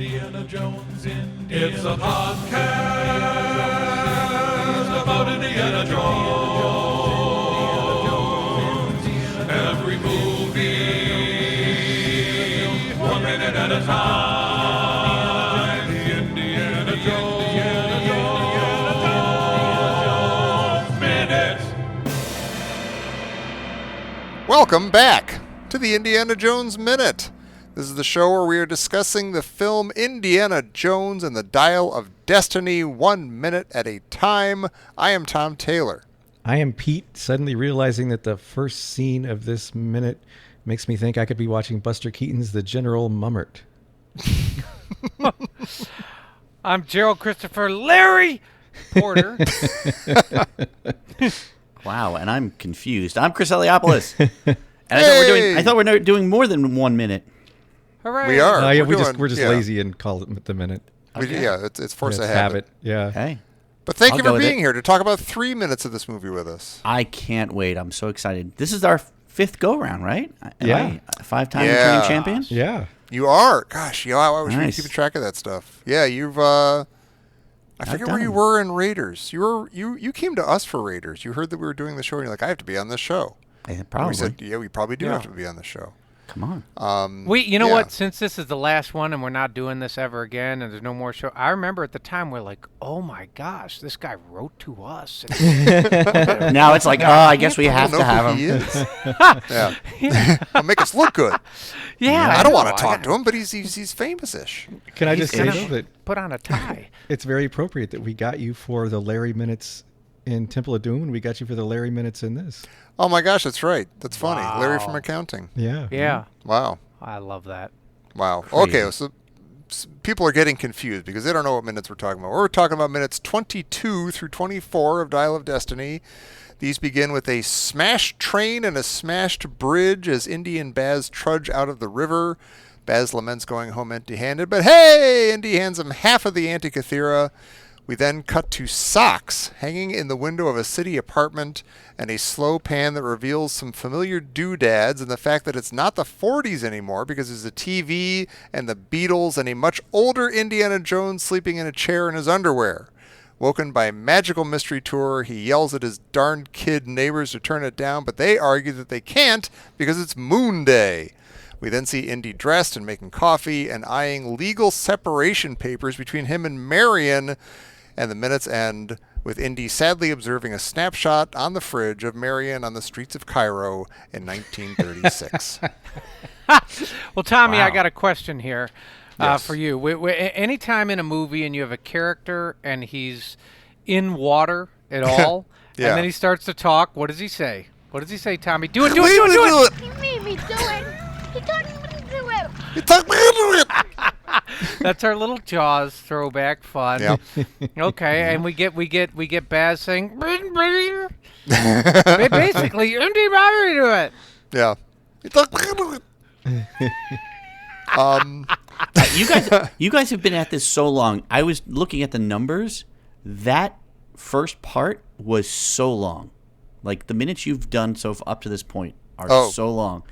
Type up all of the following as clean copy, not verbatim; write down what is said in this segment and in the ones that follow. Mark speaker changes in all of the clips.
Speaker 1: Indiana Jones, It's a podcast about Indiana Jones. Every movie, 1 minute at a time. Indiana Jones Minute.
Speaker 2: Welcome back to the Indiana Jones Minute. This is the show where we are discussing the film Indiana Jones and the Dial of Destiny 1 minute at a time. I am Tom Taylor.
Speaker 3: I am Pete, suddenly realizing that the first scene of this minute makes me think I could be watching Buster Keaton's The General Mummert.
Speaker 4: I'm Gerald Christopher Larry Porter.
Speaker 5: Wow, and I'm confused. I'm Chris Eliopoulos. And I thought we were doing more than 1 minute.
Speaker 4: Hooray.
Speaker 2: We are.
Speaker 3: We're just lazy and call it the minute.
Speaker 5: Okay.
Speaker 2: Yeah, it's force of
Speaker 3: It's
Speaker 2: habit.
Speaker 3: Yeah.
Speaker 5: Hey,
Speaker 2: But thank
Speaker 5: I'll
Speaker 2: you
Speaker 5: go
Speaker 2: for
Speaker 5: with
Speaker 2: being
Speaker 5: it.
Speaker 2: here to talk about 3 minutes of this movie with us.
Speaker 5: I can't wait. I'm so excited. This is our fifth go-round, right?
Speaker 3: Yeah.
Speaker 5: Am I a five-time
Speaker 2: Yeah.
Speaker 5: returning champion?
Speaker 3: Yeah.
Speaker 2: You are. Gosh, I was really
Speaker 5: Nice.
Speaker 2: keeping track of that stuff. Yeah, you've I forget where you were in Raiders. You came to us for Raiders. You heard that we were doing the show and you're like, I have to be on this show.
Speaker 5: Yeah,
Speaker 2: And
Speaker 5: probably.
Speaker 2: we said, yeah, we probably do
Speaker 4: Yeah.
Speaker 2: have to be on the show.
Speaker 5: Come on.
Speaker 4: You know
Speaker 2: yeah.
Speaker 4: what? Since this is the last one and we're not doing this ever again and there's no more show, I remember at the time we're like, oh my gosh, this guy wrote to us.
Speaker 5: Now it's like, I guess we have
Speaker 2: I
Speaker 5: to
Speaker 2: don't know
Speaker 5: have
Speaker 2: who
Speaker 5: him.
Speaker 2: he is. Yeah. He'll make us look good.
Speaker 4: Yeah,
Speaker 2: I don't want
Speaker 4: know.
Speaker 2: to talk to him, but he's famous-ish.
Speaker 3: Can I
Speaker 4: He's
Speaker 3: just say,
Speaker 4: gonna
Speaker 3: though, that
Speaker 4: put on a tie.
Speaker 3: it's very appropriate that we got you for the Larry minutes in Temple of Doom and we got you for the Larry minutes in this.
Speaker 2: Oh my gosh, that's right. That's funny.
Speaker 4: Wow.
Speaker 2: Larry from accounting.
Speaker 3: Yeah.
Speaker 4: Yeah,
Speaker 2: Wow.
Speaker 4: I love that.
Speaker 2: Wow.
Speaker 5: Crazy.
Speaker 2: Okay, so people are getting confused because they don't know what minutes we're talking about. We're talking about minutes 22 through 24 of Dial of Destiny. These begin with a smashed train and a smashed bridge as Indy and Baz trudge out of the river. Baz laments going home empty-handed, but hey, Indy hands him half of the Antikythera. We then cut to socks hanging in the window of a city apartment and a slow pan that reveals some familiar doodads and the fact that it's not the 40s anymore because there's a TV and the Beatles and a much older Indiana Jones sleeping in a chair in his underwear. Woken by a magical mystery tour, he yells at his darned kid neighbors to turn it down, but they argue that they can't because it's Moon Day. We then see Indy dressed and making coffee and eyeing legal separation papers between him and Marion. And the minutes end with Indy sadly observing a snapshot on the fridge of Marion on the streets of Cairo in 1936.
Speaker 4: Well, Tommy,
Speaker 5: Wow.
Speaker 4: I got a question here
Speaker 2: Yes.
Speaker 4: for you. Anytime in a movie and you have a character and he's in water at all,
Speaker 2: Yeah.
Speaker 4: and then he starts to talk, what does he say? What does he say, Tommy? Do it.
Speaker 2: Leave me do it.
Speaker 6: He made me do it. He told me to do it.
Speaker 2: You took me into it.
Speaker 4: That's our little Jaws throwback fun.
Speaker 2: Yep.
Speaker 4: Okay, and we get Baz saying, basically, Indy Robbery to it.
Speaker 2: Yeah. You took me into it.
Speaker 5: You guys have been at this so long. I was looking at the numbers. That first part was so long. Like the minutes you've done up to this point are so long.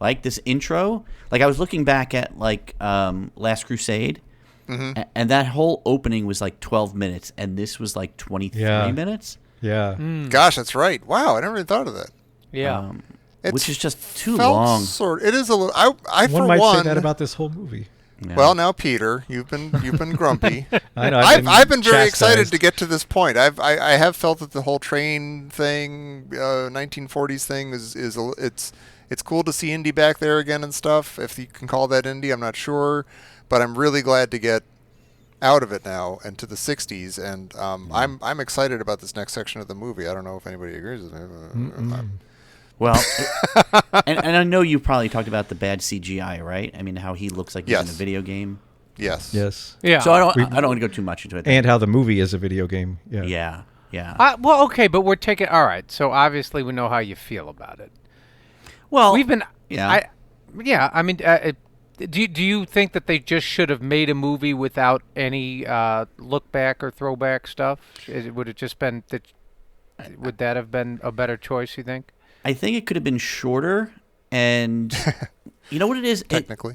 Speaker 5: Like this intro, like I was looking back at like Last Crusade, and that whole opening was like 12 minutes, and this was like 23
Speaker 3: Yeah.
Speaker 5: minutes,
Speaker 3: Yeah.
Speaker 2: Gosh, that's right. Wow, I never even thought of that.
Speaker 4: Yeah.
Speaker 5: which is just too
Speaker 2: felt
Speaker 5: long.
Speaker 2: It is a little. I
Speaker 3: One
Speaker 2: for
Speaker 3: might
Speaker 2: one.
Speaker 3: say that about this whole movie.
Speaker 5: Yeah.
Speaker 2: Well, now Peter, you've been grumpy.
Speaker 3: I know,
Speaker 2: I've been very excited
Speaker 3: chastised.
Speaker 2: to get to this point. I have felt that the whole train thing, 1940s thing, it's cool to see Indy back there again and stuff. If you can call that Indy, I'm not sure, but I'm really glad to get out of it now and to the 60s. And I'm excited about this next section of the movie. I don't know if anybody agrees with me.
Speaker 5: Well, and I know you probably talked about the bad CGI, right? I mean, how he looks like he's in a
Speaker 2: Yes.
Speaker 5: video game.
Speaker 2: Yes.
Speaker 3: Yes.
Speaker 4: Yeah.
Speaker 5: So I don't want to go too much into it.
Speaker 3: And how the movie is a video game. Yeah.
Speaker 5: Yeah.
Speaker 4: Well, okay, but we're taking. All right, so obviously we know how you feel about it.
Speaker 5: Well,
Speaker 4: We've been.
Speaker 5: yeah.
Speaker 4: I mean, do you think that they just should have made a movie without any look back or throwback stuff? Would it just been that? Would that have been a better choice? You think?
Speaker 5: I think it could have been shorter, and you know what it is?
Speaker 2: Technically.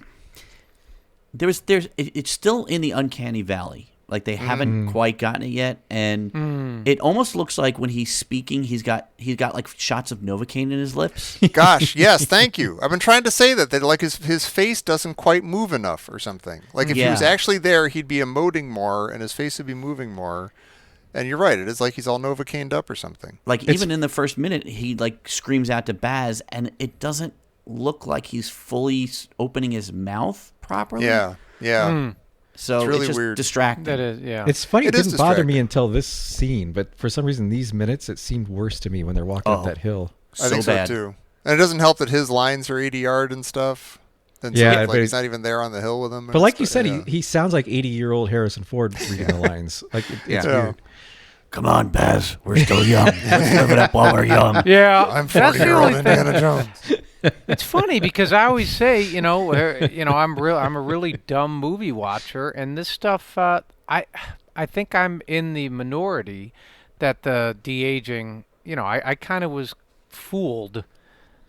Speaker 5: it's still in the uncanny valley. Like they haven't quite gotten it yet, and it almost looks like when he's speaking, he's got like shots of Novocaine in his lips.
Speaker 2: Gosh, yes, thank you. I've been trying to say that like his face doesn't quite move enough or something. Like if he was actually there, he'd be emoting more and his face would be moving more. And you're right, it is like he's all Novocaine'd up or something.
Speaker 5: Like even in the first minute, he like screams out to Baz, and it doesn't look like he's fully opening his mouth properly.
Speaker 2: Yeah.
Speaker 5: So
Speaker 2: It's really
Speaker 5: just
Speaker 2: weird.
Speaker 5: distracting.
Speaker 4: That is, yeah.
Speaker 3: It's funny. It
Speaker 2: It is
Speaker 3: didn't bother me
Speaker 2: distracting.
Speaker 3: until this scene, but for some reason, these minutes it seemed worse to me when they're walking up that hill.
Speaker 2: I think
Speaker 5: so bad.
Speaker 2: so too. And it doesn't help that his lines are 80 yard and stuff. And
Speaker 3: Yeah,
Speaker 2: so it's
Speaker 3: but
Speaker 2: like he's not even there on the hill with them.
Speaker 3: But like you said, he sounds like 80-year-old Harrison Ford reading the lines. Like it's
Speaker 2: Yeah.
Speaker 3: weird.
Speaker 5: Come on, Baz. We're still young. Let's live it up while we're young.
Speaker 4: Yeah,
Speaker 2: I'm
Speaker 4: that's the
Speaker 2: 40-year-old
Speaker 4: only thing.
Speaker 2: Indiana Jones.
Speaker 4: It's funny because I always say, I'm a really dumb movie watcher, and this stuff, I think I'm in the minority that the de-aging, I kind of was fooled,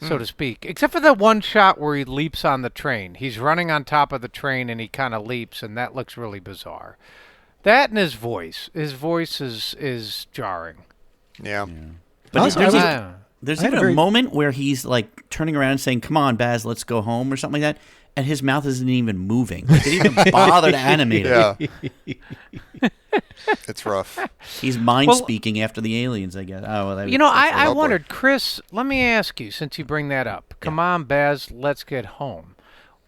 Speaker 4: so to speak, except for that one shot where he leaps on the train. He's running on top of the train and he kind of leaps, and that looks really bizarre. That and his voice is jarring.
Speaker 2: Yeah.
Speaker 5: But
Speaker 3: Also,
Speaker 5: there's
Speaker 3: I had
Speaker 5: even
Speaker 3: a
Speaker 5: a
Speaker 3: very-
Speaker 5: moment where he's like turning around and saying, "Come on, Baz, let's go home," or something like that, and his mouth isn't even moving. Like, they didn't even bother to animate it.
Speaker 2: Yeah. It's rough.
Speaker 5: He's mind speaking after the aliens, I guess. Oh, well,
Speaker 4: I
Speaker 2: Hellboy.
Speaker 4: wondered, Chris, let me ask you, since you bring that up. Come on, Baz, let's get home.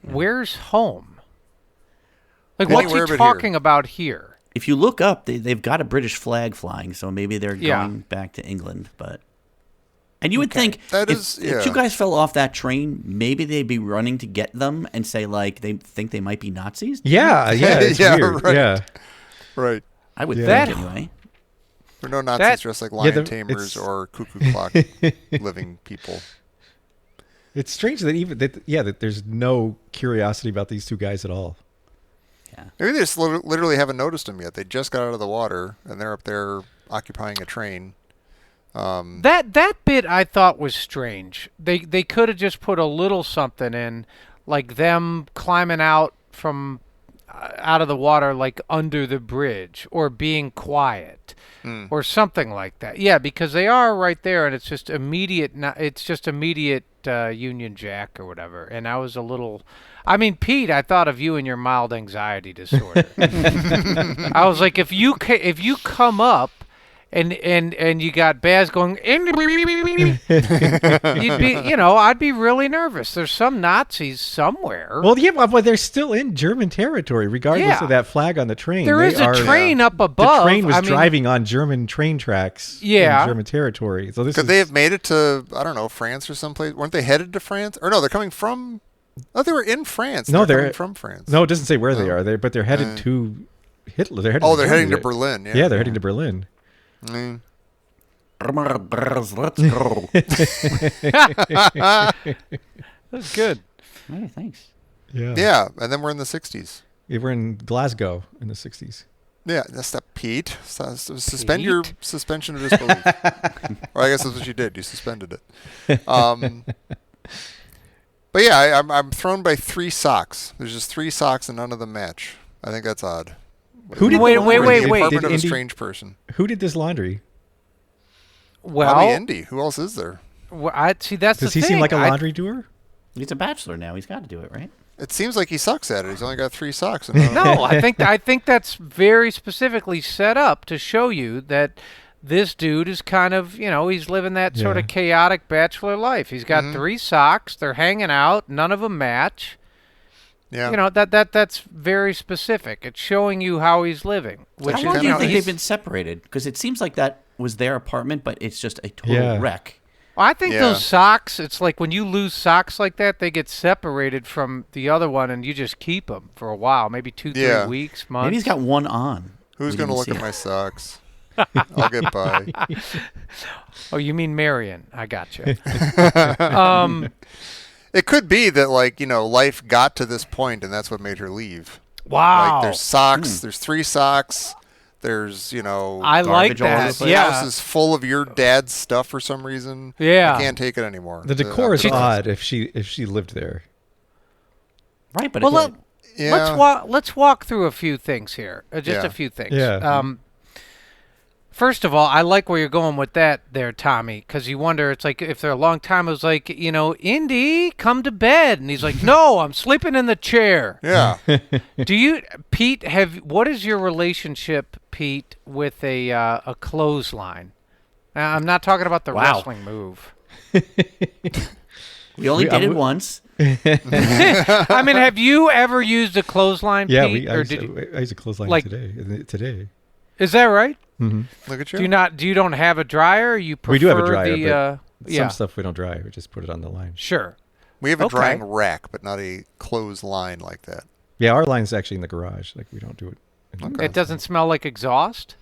Speaker 4: Where's home? Like, what's
Speaker 2: Anywhere
Speaker 4: he
Speaker 2: but
Speaker 4: talking about here?
Speaker 5: if you look up, they've got a British flag flying, so maybe they're
Speaker 4: Yeah.
Speaker 5: going back to England. And you would think
Speaker 2: That
Speaker 5: if,
Speaker 2: is-
Speaker 5: if
Speaker 2: yeah.
Speaker 5: two guys fell off that train, maybe they'd be running to get them and say, like, they think they might be Nazis.
Speaker 3: Yeah, it's
Speaker 2: Yeah,
Speaker 3: weird.
Speaker 2: right.
Speaker 3: Yeah.
Speaker 2: Right.
Speaker 5: I would
Speaker 3: Yeah.
Speaker 5: think anyway.
Speaker 2: There are no Nazis
Speaker 4: That-
Speaker 2: dressed like lion
Speaker 3: it's-
Speaker 2: tamers or cuckoo clock living people.
Speaker 3: It's strange that that there's no curiosity about these two guys at all.
Speaker 2: Maybe they just literally haven't noticed them yet. They just got out of the water and they're up there occupying a train.
Speaker 4: That bit I thought was strange. They could have just put a little something in, like them climbing out from out of the water, like under the bridge, or being quiet, or something like that. Yeah, because they are right there, and it's just immediate. It's just immediate Union Jack or whatever. And I was a little. I mean, Pete, I thought of you and your mild anxiety disorder. I was like, if you come up. And you got Baz going, you'd be, I'd be really nervous. There's some Nazis somewhere.
Speaker 3: Well, yeah, but they're still in German territory, regardless
Speaker 4: Yeah.
Speaker 3: of that flag on the train.
Speaker 4: There is a train up
Speaker 3: The
Speaker 4: above.
Speaker 3: train was
Speaker 4: I mean,
Speaker 3: driving on German train tracks
Speaker 4: Yeah.
Speaker 3: in German territory. So this
Speaker 2: Could
Speaker 3: is,
Speaker 2: they have made it to, I don't know, France or someplace? Weren't they headed to France? Or no, they're coming from... Oh, they were in France.
Speaker 3: No,
Speaker 2: they're
Speaker 3: they're
Speaker 2: coming from France.
Speaker 3: No, it doesn't say where they are. But they're headed to Hitler. They're headed
Speaker 2: Oh,
Speaker 3: to
Speaker 2: they're heading to
Speaker 3: Germany.
Speaker 2: Berlin. Yeah,
Speaker 3: Yeah, they're heading to Berlin.
Speaker 2: Mm.
Speaker 5: Let's go.
Speaker 4: That's good.
Speaker 5: Hey, thanks.
Speaker 3: Yeah.
Speaker 2: Yeah, and then we're in the 60s.
Speaker 3: We were in Glasgow in the 60s.
Speaker 2: Yeah, that's that, Pete. Suspend your suspension of disbelief. Or I guess that's what you did. You suspended it. But yeah, I'm thrown by 3 socks. There's just 3 socks and none of them match. I think that's odd.
Speaker 3: Who did
Speaker 4: Wait,
Speaker 3: the
Speaker 4: wait,
Speaker 3: laundry?
Speaker 4: wait,
Speaker 2: The
Speaker 4: wait.
Speaker 2: apartment
Speaker 3: Did
Speaker 2: of a
Speaker 3: Indy-
Speaker 2: strange person.
Speaker 3: Who did this laundry?
Speaker 4: Well,
Speaker 2: Probably Indy. Who else is there?
Speaker 4: I see. That's
Speaker 3: Does
Speaker 4: the
Speaker 3: he
Speaker 4: thing.
Speaker 3: seem like a
Speaker 4: I-
Speaker 3: laundry doer?
Speaker 5: He's a bachelor now. He's got to do it, right?
Speaker 2: It seems like he sucks at it. He's only got 3 socks. And
Speaker 4: No, I think that's very specifically set up to show you that this dude is kind of, he's living that sort
Speaker 3: Yeah.
Speaker 4: of chaotic bachelor life. He's got 3 socks. They're hanging out. None of them match.
Speaker 2: yeah.
Speaker 4: That's very specific. It's showing you how he's living. Which
Speaker 5: How
Speaker 2: Actually,
Speaker 5: long
Speaker 4: is,
Speaker 5: do you
Speaker 2: kinda
Speaker 5: think
Speaker 2: nice.
Speaker 5: they've been separated? Because it seems like that was their apartment, but it's just a total
Speaker 3: Yeah.
Speaker 5: wreck.
Speaker 4: I think
Speaker 2: Yeah.
Speaker 4: those socks, it's like when you lose socks like that, they get separated from the other one and you just keep them for a while, maybe 2-3
Speaker 2: Yeah.
Speaker 4: weeks, months.
Speaker 5: Maybe he's got one on.
Speaker 2: Who's
Speaker 5: We
Speaker 2: going to
Speaker 5: didn't
Speaker 2: look
Speaker 5: see
Speaker 2: at
Speaker 5: it.
Speaker 2: my socks? I'll get by.
Speaker 4: Oh, you mean Marion. I got you.
Speaker 2: It could be that, life got to this point and that's what made her leave.
Speaker 4: Wow.
Speaker 2: Like, there's socks. There's 3 socks. There's,
Speaker 4: I like
Speaker 5: garbage all over the
Speaker 4: that.
Speaker 5: place.
Speaker 4: Yeah.
Speaker 2: house is full of your dad's stuff for some reason.
Speaker 4: Yeah.
Speaker 2: I can't take it anymore.
Speaker 3: The decor is
Speaker 2: I'm-
Speaker 3: odd if she lived there.
Speaker 5: Right, but
Speaker 4: Well,
Speaker 2: Yeah.
Speaker 4: Let's walk through a few things here. Just
Speaker 2: Yeah.
Speaker 4: a few things.
Speaker 3: Yeah.
Speaker 4: First of all, I like where you're going with that there, Tommy, because you wonder, it's like if they're a long time, it was like, Indy, come to bed. And he's like, no, I'm sleeping in the chair.
Speaker 2: Yeah.
Speaker 4: Do you, Pete, what is your relationship, Pete, with a clothesline? I'm not talking about the
Speaker 5: Wow.
Speaker 4: wrestling move.
Speaker 5: We only did it once.
Speaker 4: I mean, have you ever used a clothesline,
Speaker 3: Yeah,
Speaker 4: Pete?
Speaker 3: I
Speaker 4: Or
Speaker 3: used a clothesline
Speaker 4: like-
Speaker 3: today.
Speaker 4: is that right?
Speaker 2: Look at you.
Speaker 4: Do you don't have a dryer? Or you prefer
Speaker 3: We do have a dryer,
Speaker 4: the,
Speaker 3: but
Speaker 4: yeah,
Speaker 3: some stuff we don't dry. We just put it on the line.
Speaker 4: sure.
Speaker 2: We have a
Speaker 4: Okay.
Speaker 2: drying rack, but not a closed line like that.
Speaker 3: Yeah, our line's actually in the garage. Like we don't do it.
Speaker 4: It doesn't smell like exhaust?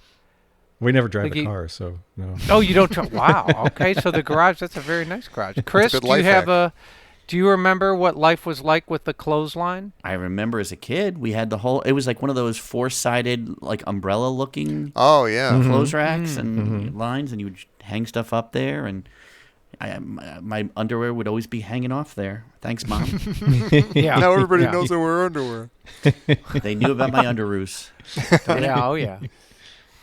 Speaker 3: We never drive
Speaker 4: Like
Speaker 3: a
Speaker 4: you-
Speaker 3: car, so no.
Speaker 4: Oh, you don't. Wow. Okay, so the garage, that's a very nice garage. Chris,
Speaker 2: good
Speaker 4: do you
Speaker 2: life
Speaker 4: have
Speaker 2: hack.
Speaker 4: do you remember what life was like with the clothesline?
Speaker 5: I remember as a kid, we had it was like one of those four-sided, like umbrella-looking
Speaker 2: Oh yeah.
Speaker 5: clothes racks and lines, and you would hang stuff up there, and my underwear would always be hanging off there. Thanks, Mom.
Speaker 4: Yeah.
Speaker 2: Now everybody
Speaker 4: Yeah.
Speaker 2: knows I wear underwear.
Speaker 5: They knew about my underoos.
Speaker 4: Yeah, oh yeah.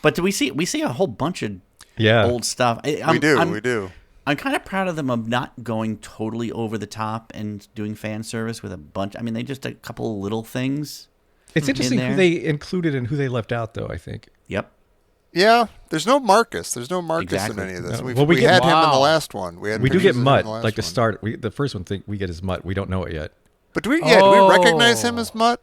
Speaker 5: But we see a whole bunch of
Speaker 3: Yeah.
Speaker 5: old stuff.
Speaker 2: We do.
Speaker 5: I'm kind of proud of them of not going totally over the top and doing fan service with a bunch. I mean, they just a couple of little things.
Speaker 3: It's interesting who
Speaker 5: there.
Speaker 3: they included and who they left out, though. I think.
Speaker 5: Yep.
Speaker 2: Yeah, there's no Marcus. There's no Marcus
Speaker 5: Exactly.
Speaker 2: in any of this.
Speaker 3: No.
Speaker 2: We
Speaker 3: Well, we get-
Speaker 2: had him in the
Speaker 4: Wow.
Speaker 2: last one. We
Speaker 3: We do
Speaker 2: pictures
Speaker 3: get
Speaker 2: of him in
Speaker 3: Mutt,
Speaker 2: the last
Speaker 3: like to
Speaker 2: one.
Speaker 3: start. The first one we get is Mutt. We don't know it yet.
Speaker 2: But do we recognize him
Speaker 4: Oh.
Speaker 2: as Mutt?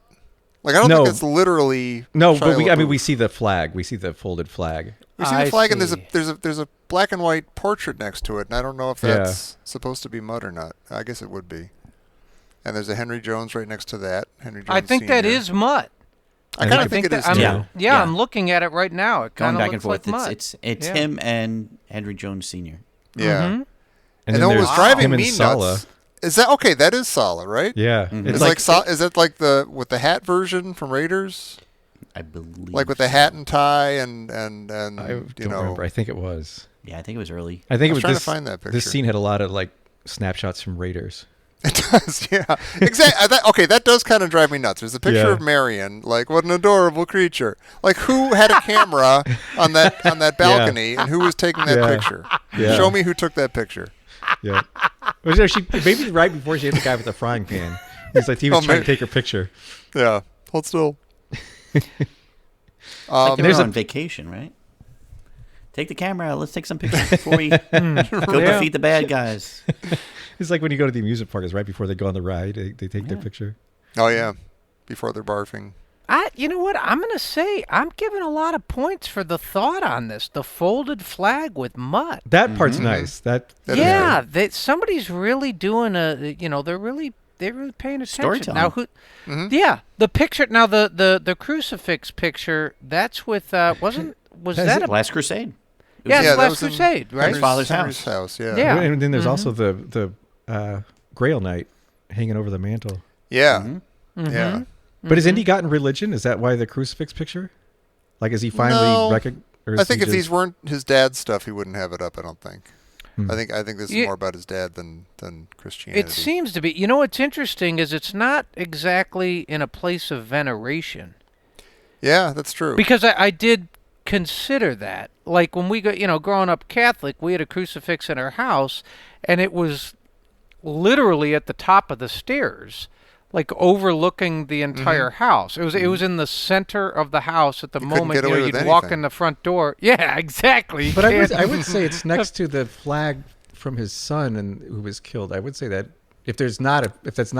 Speaker 2: Like I don't
Speaker 3: No.
Speaker 2: think it's literally.
Speaker 3: No,
Speaker 2: Shia
Speaker 3: but we
Speaker 2: LaBeouf.
Speaker 3: see the flag. We see the folded flag.
Speaker 2: We see the
Speaker 4: I
Speaker 2: flag, and
Speaker 4: see.
Speaker 2: there's a black and white portrait next to it, and I don't know if
Speaker 3: Yeah.
Speaker 2: that's supposed to be Mutt or not. I guess it would be. And there's a Henry Jones right next to that. Henry Jones.
Speaker 4: I think that
Speaker 2: Sr.
Speaker 4: is Mutt.
Speaker 2: I kind of think it is
Speaker 4: I'm,
Speaker 2: too.
Speaker 5: Yeah.
Speaker 4: yeah, I'm looking at it right now. It
Speaker 5: Going
Speaker 4: kind of
Speaker 5: back
Speaker 4: looks
Speaker 5: and forth.
Speaker 4: like Mutt.
Speaker 5: It's
Speaker 4: Yeah.
Speaker 5: him and Henry Jones Sr.
Speaker 2: Yeah.
Speaker 3: And
Speaker 2: And
Speaker 3: then
Speaker 2: then what
Speaker 3: there's
Speaker 2: was driving
Speaker 3: him and
Speaker 2: me
Speaker 3: Sala.
Speaker 2: nuts? Is that okay? That is Sala, right?
Speaker 3: Yeah,
Speaker 2: It's like is that like the with the hat version from Raiders?
Speaker 5: I believe.
Speaker 2: Like with the hat and tie and
Speaker 3: I
Speaker 2: you
Speaker 3: don't
Speaker 2: know.
Speaker 3: remember. I think it was.
Speaker 5: Yeah, I think it was early.
Speaker 3: I think
Speaker 2: I was
Speaker 3: it
Speaker 2: trying
Speaker 3: was
Speaker 2: to find that
Speaker 3: This
Speaker 2: picture.
Speaker 3: scene had a lot of like snapshots from Raiders.
Speaker 2: It does, yeah. Exactly. Okay, that does kind of drive me nuts. There's a picture
Speaker 3: Yeah.
Speaker 2: of Marion, like what an adorable creature. Like who had a camera on that balcony and who was taking that
Speaker 3: Yeah.
Speaker 2: picture?
Speaker 3: Yeah.
Speaker 2: Show me who took that picture.
Speaker 3: Yeah. Was there, maybe right before she hit the guy with the frying pan. He's like he was
Speaker 2: Oh,
Speaker 3: trying
Speaker 2: maybe.
Speaker 3: to take her picture.
Speaker 2: Yeah. Hold still.
Speaker 5: Like
Speaker 3: there's
Speaker 5: they're
Speaker 3: a-
Speaker 5: on vacation, right? Take the camera. Let's take some pictures before we go
Speaker 4: Yeah.
Speaker 5: defeat the bad guys.
Speaker 3: It's like when you go to the amusement park. It's right before they go on the ride. They take their picture.
Speaker 2: Oh yeah. Before they're barfing.
Speaker 4: You know what? I'm gonna say I'm giving a lot of points for the thought on this. The folded flag with Mutt.
Speaker 3: That part's nice. That
Speaker 2: That is
Speaker 4: Yeah, somebody's really doing they're really paying attention.
Speaker 5: Storytelling.
Speaker 4: Now yeah, the picture now the crucifix picture, that's with was
Speaker 3: Is
Speaker 4: that
Speaker 3: it
Speaker 4: a
Speaker 5: Last Crusade.
Speaker 4: yeah, it's
Speaker 2: that
Speaker 4: Last
Speaker 2: was in
Speaker 4: Crusade, right?
Speaker 5: Henry's father's
Speaker 2: Henry's
Speaker 5: house.
Speaker 2: house. Yeah.
Speaker 4: Yeah.
Speaker 3: And then there's also the Grail Knight hanging over the mantle.
Speaker 2: Yeah. Yeah.
Speaker 3: But has Indy gotten religion? Is that why the crucifix picture? Like, is he finally
Speaker 2: No.
Speaker 3: recognized?
Speaker 2: I think if these weren't his dad's stuff, he wouldn't have it up. I don't think.
Speaker 3: Hmm.
Speaker 2: I think this is
Speaker 4: Yeah.
Speaker 2: more about his dad than Christianity.
Speaker 4: It seems to be. You know what's interesting is it's not exactly in a place of veneration.
Speaker 2: Yeah, that's true.
Speaker 4: Because I did consider that. Like when we growing up Catholic, we had a crucifix in our house, and it was literally at the top of the stairs, like overlooking the entire house. It was in the center of the house at the
Speaker 2: couldn't
Speaker 4: moment
Speaker 2: get away
Speaker 4: you'd
Speaker 2: with
Speaker 4: walk
Speaker 2: anything.
Speaker 4: in the front door. Yeah, exactly.
Speaker 3: But I would say it's next to the flag from his son and who was killed. I would say that if that's not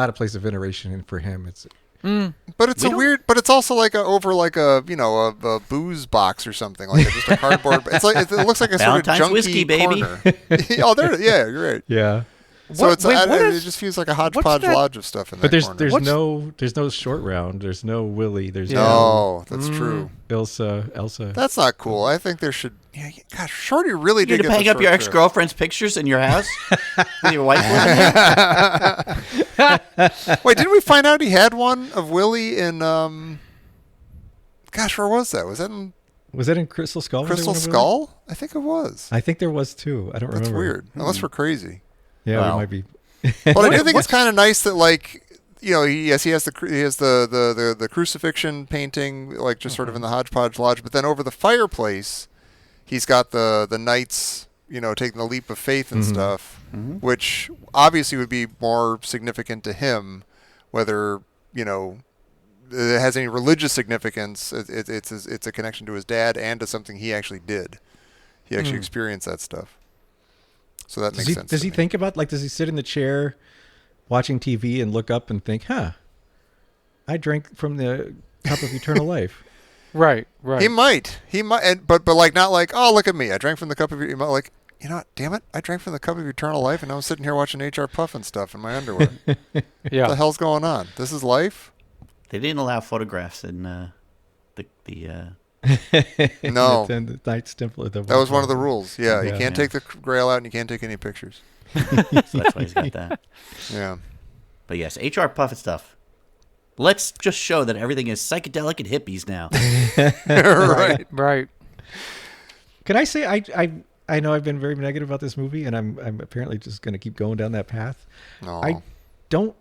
Speaker 3: a place of veneration for him, it's
Speaker 2: But it's weird. But it's also like over a booze box or something, like just a cardboard. It's like it looks like a sort of
Speaker 5: Valentine's
Speaker 2: junky
Speaker 5: whiskey, baby.
Speaker 2: corner. Oh, there. Yeah, you're right.
Speaker 3: yeah.
Speaker 2: So
Speaker 4: What-
Speaker 2: it's
Speaker 4: wait, what
Speaker 2: it
Speaker 4: is-
Speaker 2: just feels like a
Speaker 4: what's
Speaker 2: hodgepodge
Speaker 4: that-
Speaker 2: lodge of stuff in
Speaker 3: But
Speaker 2: that corner.
Speaker 3: there's no short round. There's no Willie. There's
Speaker 2: No, that's true.
Speaker 3: no Elsa.
Speaker 2: That's not cool. I think there should. Yeah, gosh, Shorty really
Speaker 5: You
Speaker 2: did
Speaker 5: to
Speaker 2: get the
Speaker 5: hang up
Speaker 2: short
Speaker 5: your
Speaker 2: trip.
Speaker 5: ex-girlfriend's pictures in your house with your wife living there?
Speaker 2: Wait, didn't we find out he had one of Willie in? Gosh, where was that? Was that in
Speaker 3: Was that in Crystal Skull? Was there
Speaker 2: Crystal
Speaker 3: one of Willie?
Speaker 2: Skull? I think it was.
Speaker 3: I think there was too. I don't
Speaker 2: That's
Speaker 3: remember.
Speaker 2: weird. Unless we're crazy.
Speaker 3: Yeah,
Speaker 5: Wow.
Speaker 3: we might be.
Speaker 2: But I do think it's kind of nice that like he has the crucifixion painting, like just sort of in the hodgepodge lodge. But then over the fireplace, he's got the knights, taking the leap of faith and stuff, which obviously would be more significant to him, whether it has any religious significance. It's a connection to his dad and to something he actually did. He actually experienced that stuff. So that makes sense.
Speaker 3: Does he think about, does he sit in the chair watching TV and look up and think, I drank from the cup of eternal life?
Speaker 4: Right.
Speaker 2: He might, but not like, oh, look at me, I drank from the cup of eternal life. Like, damn it, I drank from the cup of eternal life, and now I'm sitting here watching HR Puff and stuff in my underwear.
Speaker 4: Yeah.
Speaker 2: What the hell's going on? This is life?
Speaker 5: They didn't allow photographs in the
Speaker 2: No.
Speaker 3: The Knights Templar.
Speaker 2: That was one of the rules. Yeah, you can't take the Grail out, and you can't take any pictures.
Speaker 5: So that's why he's got that.
Speaker 2: Yeah.
Speaker 5: But yes, HR Puff and stuff. Let's just show that everything is psychedelic and hippies now.
Speaker 2: Right.
Speaker 3: Can I say I know I've been very negative about this movie, and I'm apparently just going to keep going down that path.
Speaker 2: No.
Speaker 3: I don't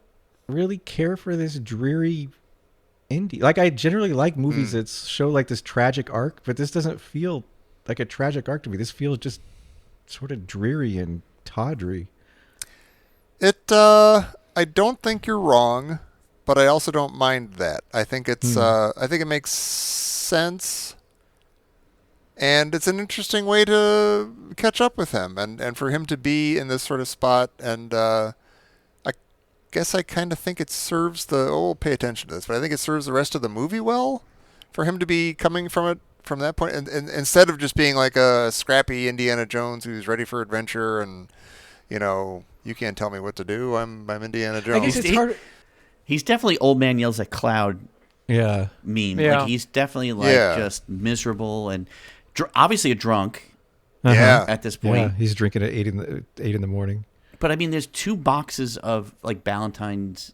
Speaker 3: really care for this dreary Indy. I generally like movies that show this tragic arc, but this doesn't feel like a tragic arc to me. This feels just sort of dreary and tawdry.
Speaker 2: I don't think you're wrong, but I also don't mind that. I think I think it makes sense, and it's an interesting way to catch up with him, and for him to be in this sort of spot. And I guess I kind of think it serves we'll pay attention to this, but I think it serves the rest of the movie well for him to be coming from it from that point, and instead of just being like a scrappy Indiana Jones who's ready for adventure and you can't tell me what to do. I'm Indiana Jones.
Speaker 3: I guess it's hard.
Speaker 5: He's definitely old man yells at cloud.
Speaker 3: Yeah.
Speaker 5: Meme.
Speaker 4: Yeah.
Speaker 5: He's definitely just miserable and obviously a drunk.
Speaker 2: Yeah.
Speaker 5: At this point.
Speaker 3: Yeah, he's drinking at 8 in the morning.
Speaker 5: But I mean, there's 2 boxes of Ballantines,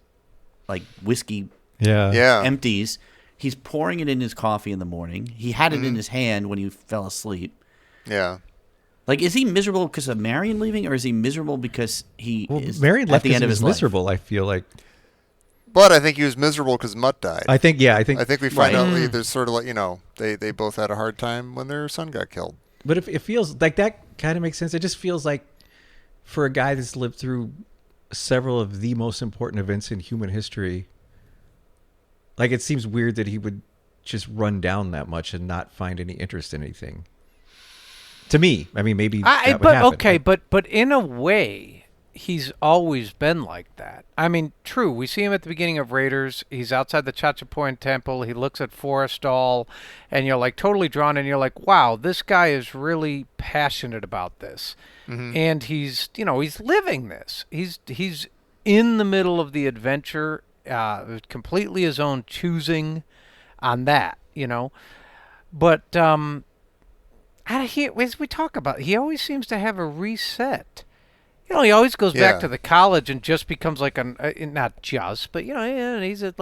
Speaker 5: whiskey
Speaker 2: Yeah.
Speaker 5: empties. He's pouring it in his coffee in the morning. He had it in his hand when he fell asleep.
Speaker 2: Yeah.
Speaker 5: Is he miserable because of Marion leaving, or is he miserable because
Speaker 3: Marion
Speaker 5: at
Speaker 3: left
Speaker 5: the end of his
Speaker 3: miserable, I feel like.
Speaker 2: But I think he was miserable because Mutt died.
Speaker 3: I think
Speaker 2: we find out there's sort of they both had a hard time when their son got killed.
Speaker 3: But if it feels like that kind of makes sense. It just feels like for a guy that's lived through several of the most important events in human history, it seems weird that he would just run down that much and not find any interest in anything. To me, I mean, maybe that would happen.
Speaker 4: Okay, but in a way, he's always been like that. I mean, true, we see him at the beginning of Raiders. He's outside the Chachapoyan Temple. He looks at Forrestal, and you're totally drawn, and you're like, wow, this guy is really passionate about this. And he's living this. He's in the middle of the adventure, completely his own choosing on that, But as we talk about, he always seems to have a reset. He always goes back to the college and just becomes not just, but he's a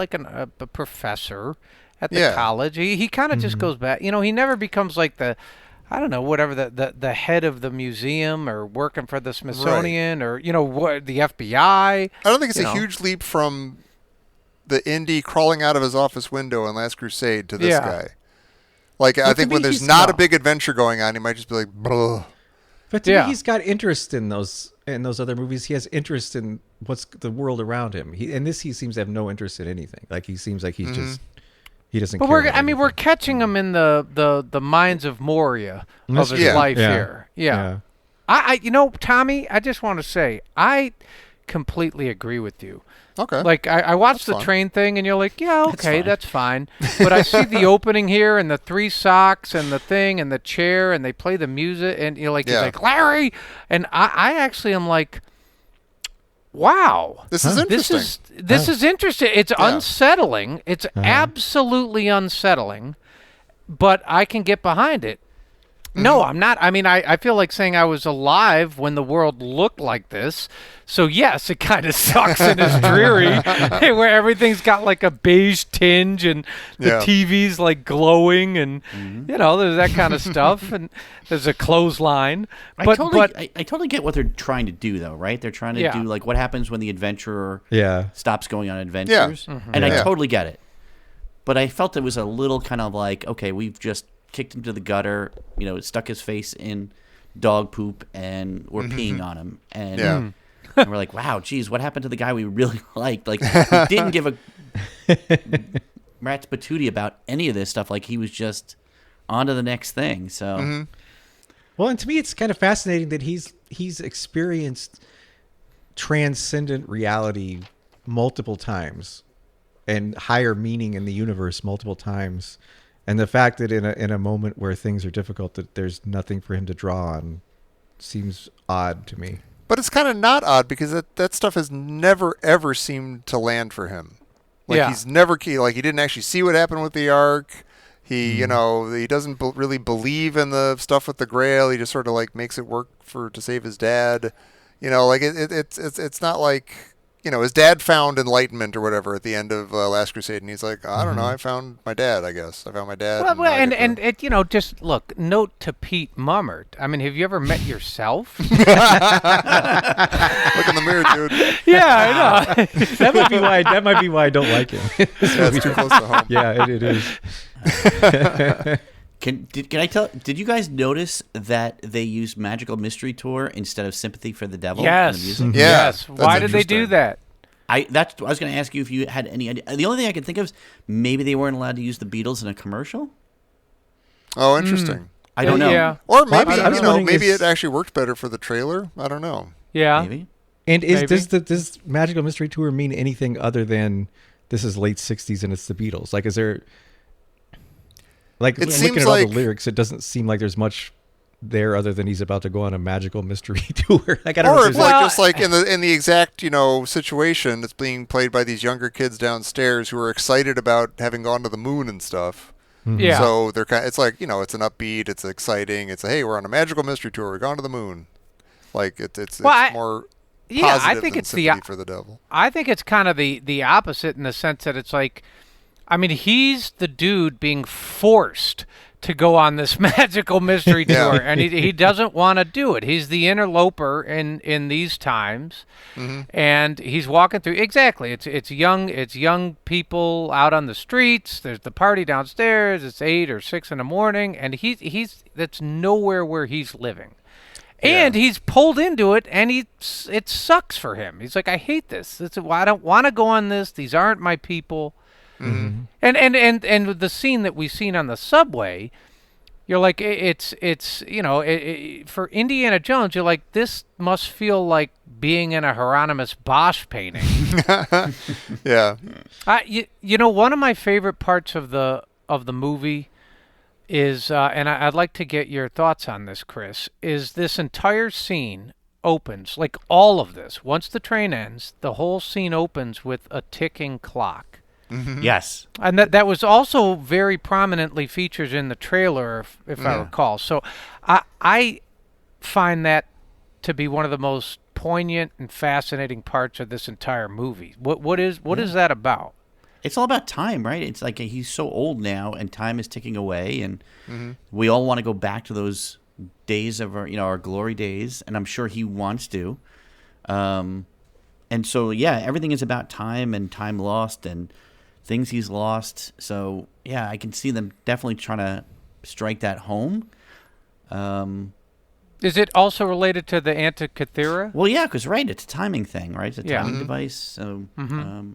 Speaker 4: professor at the college. He kind of just goes back. He never becomes whatever the head of the museum or working for the Smithsonian or the FBI.
Speaker 2: I don't think it's a huge leap from the Indy crawling out of his office window in Last Crusade to this guy. I think when there's not a big adventure going on, he might just be like, blah.
Speaker 3: But to me, he's got interest in those other movies. He has interest in what's the world around him. He seems to have no interest in anything. He seems like he's just he doesn't.
Speaker 4: But we're catching him in the mines of Moria of his life here. Yeah. I Tommy, I just want to say I completely agree with you.
Speaker 2: Okay.
Speaker 4: I watched the train thing, and you're like, yeah, okay, that's fine. But I see the opening here, and the 3 socks, and the thing, and the chair, and they play the music, and you're like, he's like, Larry! And I actually am like, wow.
Speaker 2: This is interesting.
Speaker 4: This is interesting. It's unsettling. It's absolutely unsettling, but I can get behind it. No, I'm not. I mean, I feel like saying I was alive when the world looked like this. So, yes, it kind of sucks and is dreary, where everything's got like a beige tinge and the
Speaker 2: Yeah.
Speaker 4: TV's like glowing and, there's that kind of stuff. And there's a clothesline.
Speaker 5: I
Speaker 4: But,
Speaker 5: totally get what they're trying to do, though, right? They're trying to
Speaker 4: Yeah.
Speaker 5: do, like, what happens when the adventurer
Speaker 3: Yeah.
Speaker 5: stops going on adventures. And
Speaker 2: Yeah.
Speaker 5: I totally get it. But I felt it was a little kind of like, okay, we've just kicked him to the gutter, stuck his face in dog poop, and we're peeing on him. And,
Speaker 2: Yeah.
Speaker 5: and we're like, wow, geez, what happened to the guy we really liked? Like, we didn't give a rat's patootie about any of this stuff. Like, he was just on to the next thing. So,
Speaker 3: Well, and to me, it's kind of fascinating that he's experienced transcendent reality multiple times and higher meaning in the universe multiple times, and the fact that in a moment where things are difficult, that there's nothing for him to draw on, seems odd to me.
Speaker 2: But it's kind of not odd because that stuff has never ever seemed to land for him. Like
Speaker 4: Yeah.
Speaker 2: he's never like he didn't actually see what happened with the Ark. He he doesn't really believe in the stuff with the Grail. He just sort of like makes it work to save his dad. Like it's not like his dad found enlightenment or whatever at the end of Last Crusade, and he's like, I don't know, I found my dad. I guess I found my dad.
Speaker 4: Well,
Speaker 2: I
Speaker 4: and
Speaker 2: get to-
Speaker 4: it, just look. Note to Pete Mummert. I mean, have you ever met yourself?
Speaker 2: look in the mirror, dude.
Speaker 4: Yeah, I know.
Speaker 3: That might be why I don't like him.
Speaker 2: That's too close to home.
Speaker 3: Yeah, it is.
Speaker 5: Can I tell? Did you guys notice that they used Magical Mystery Tour instead of Sympathy for the Devil? In the
Speaker 4: Yes.
Speaker 5: music?
Speaker 2: Yeah,
Speaker 4: Yes.
Speaker 2: that's
Speaker 4: Why did they do
Speaker 2: interesting.
Speaker 4: that?
Speaker 5: I was going to ask you if you had any idea. The only thing I could think of is maybe they weren't allowed to use the Beatles in a commercial.
Speaker 2: Oh, interesting.
Speaker 5: I don't know.
Speaker 4: Yeah.
Speaker 2: Or maybe
Speaker 3: I was wondering
Speaker 2: maybe
Speaker 3: is-
Speaker 2: it actually worked better for the trailer. I don't know.
Speaker 4: Yeah.
Speaker 5: Maybe.
Speaker 3: And
Speaker 4: Maybe.
Speaker 3: does Magical Mystery Tour mean anything other than this is late '60s and it's the Beatles? Like, is there like
Speaker 2: It
Speaker 3: looking
Speaker 2: seems
Speaker 3: at all
Speaker 2: like-
Speaker 3: the lyrics? It doesn't seem like there's much there other than he's about to go on a magical mystery tour. Like, I don't know.
Speaker 2: Or
Speaker 3: If
Speaker 2: if
Speaker 3: there's
Speaker 2: like
Speaker 4: Well,
Speaker 2: just like in the exact situation that's being played by these younger kids downstairs who are excited about having gone to the moon and stuff.
Speaker 4: Yeah.
Speaker 2: So they're it's like it's an upbeat, it's exciting, it's hey, we're on a magical mystery tour, we're gone to the moon. Like it's more
Speaker 4: Yeah, I
Speaker 2: positive
Speaker 4: think
Speaker 2: than
Speaker 4: it's the.
Speaker 2: Sympathy for the Devil.
Speaker 4: I think it's kind of the opposite in the sense that it's like, I mean, he's the dude being forced to go on this magical mystery
Speaker 2: Yeah.
Speaker 4: tour, and he doesn't want to do it. He's the interloper in these times, and he's walking through. Exactly, it's young people out on the streets. There's the party downstairs. It's 8 or 6 in the morning, and he's that's nowhere where he's living. And he's pulled into it, and it sucks for him. He's like, I hate this. I don't want to go on this. These aren't my people. And the scene that we've seen on the subway, you're like, it's for Indiana Jones, you're like, this must feel like being in a Hieronymus Bosch painting.
Speaker 2: Yeah.
Speaker 4: One of my favorite parts of the movie is, and I'd like to get your thoughts on this, Chris, is this entire scene opens, like all of this, once the train ends, the whole scene opens with a ticking clock.
Speaker 5: Yes.
Speaker 4: And that was also very prominently featured in the trailer, if I recall. So I find that to be one of the most poignant and fascinating parts of this entire movie. What is that about?
Speaker 5: It's all about time, right? It's like he's so old now, and time is ticking away, and we all want to go back to those days of our glory days, and I'm sure he wants to. And so, yeah, everything is about time and time lost and things he's lost. So, yeah, I can see them definitely trying to strike that home.
Speaker 4: Is it also related to the Antikythera?
Speaker 5: Well, yeah, because, right, it's a timing thing, right? It's a
Speaker 4: Yeah.
Speaker 5: timing device, so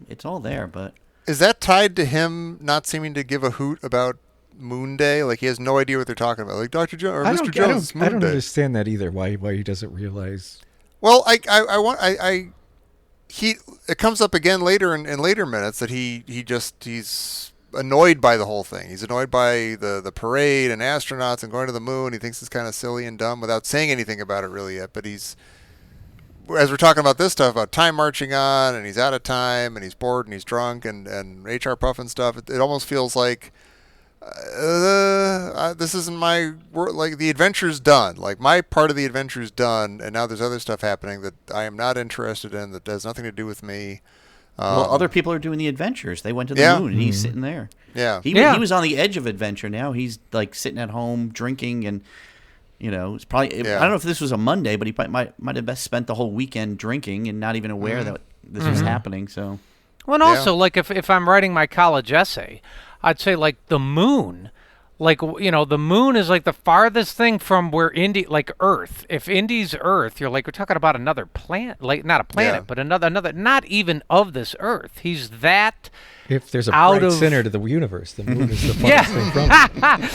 Speaker 5: it's all there, but...
Speaker 2: Is that tied to him not seeming to give a hoot about Moon Day? Like he has no idea what they're talking about. Like Dr. Jones or Mr. Jones, it's Moon
Speaker 3: I don't
Speaker 2: Day.
Speaker 3: understand that either. Why he doesn't realize?
Speaker 2: Well, it comes up again later in later minutes that he's annoyed by the whole thing. He's annoyed by the parade and astronauts and going to the moon. He thinks it's kind of silly and dumb without saying anything about it really yet. But as we're talking about this stuff about time marching on, and he's out of time, and he's bored, and he's drunk, and HR puff and stuff, it almost feels like This isn't my work. Like, the adventure's done. Like, my part of the adventure's done, and now there's other stuff happening that I am not interested in, that has nothing to do with me.
Speaker 5: Well, other people are doing the adventures. They went to the
Speaker 2: Yeah.
Speaker 5: moon, and he's sitting there.
Speaker 2: Yeah.
Speaker 5: He was on the edge of adventure. Now he's like sitting at home drinking, and it's probably.
Speaker 2: Yeah.
Speaker 5: I don't know if this was a Monday, but he might have best spent the whole weekend drinking and not even aware that this was happening. So,
Speaker 4: Well, and also, like, if I'm writing my college essay, I'd say, like, the moon. Like, the moon is, like, the farthest thing from where Indy, like, Earth. If Indy's Earth, you're, like, we're talking about another planet. Like, not a planet, but another, not even of this Earth. He's that
Speaker 3: If there's a
Speaker 4: out
Speaker 3: bright
Speaker 4: of
Speaker 3: center to the universe, the moon is the farthest thing from it.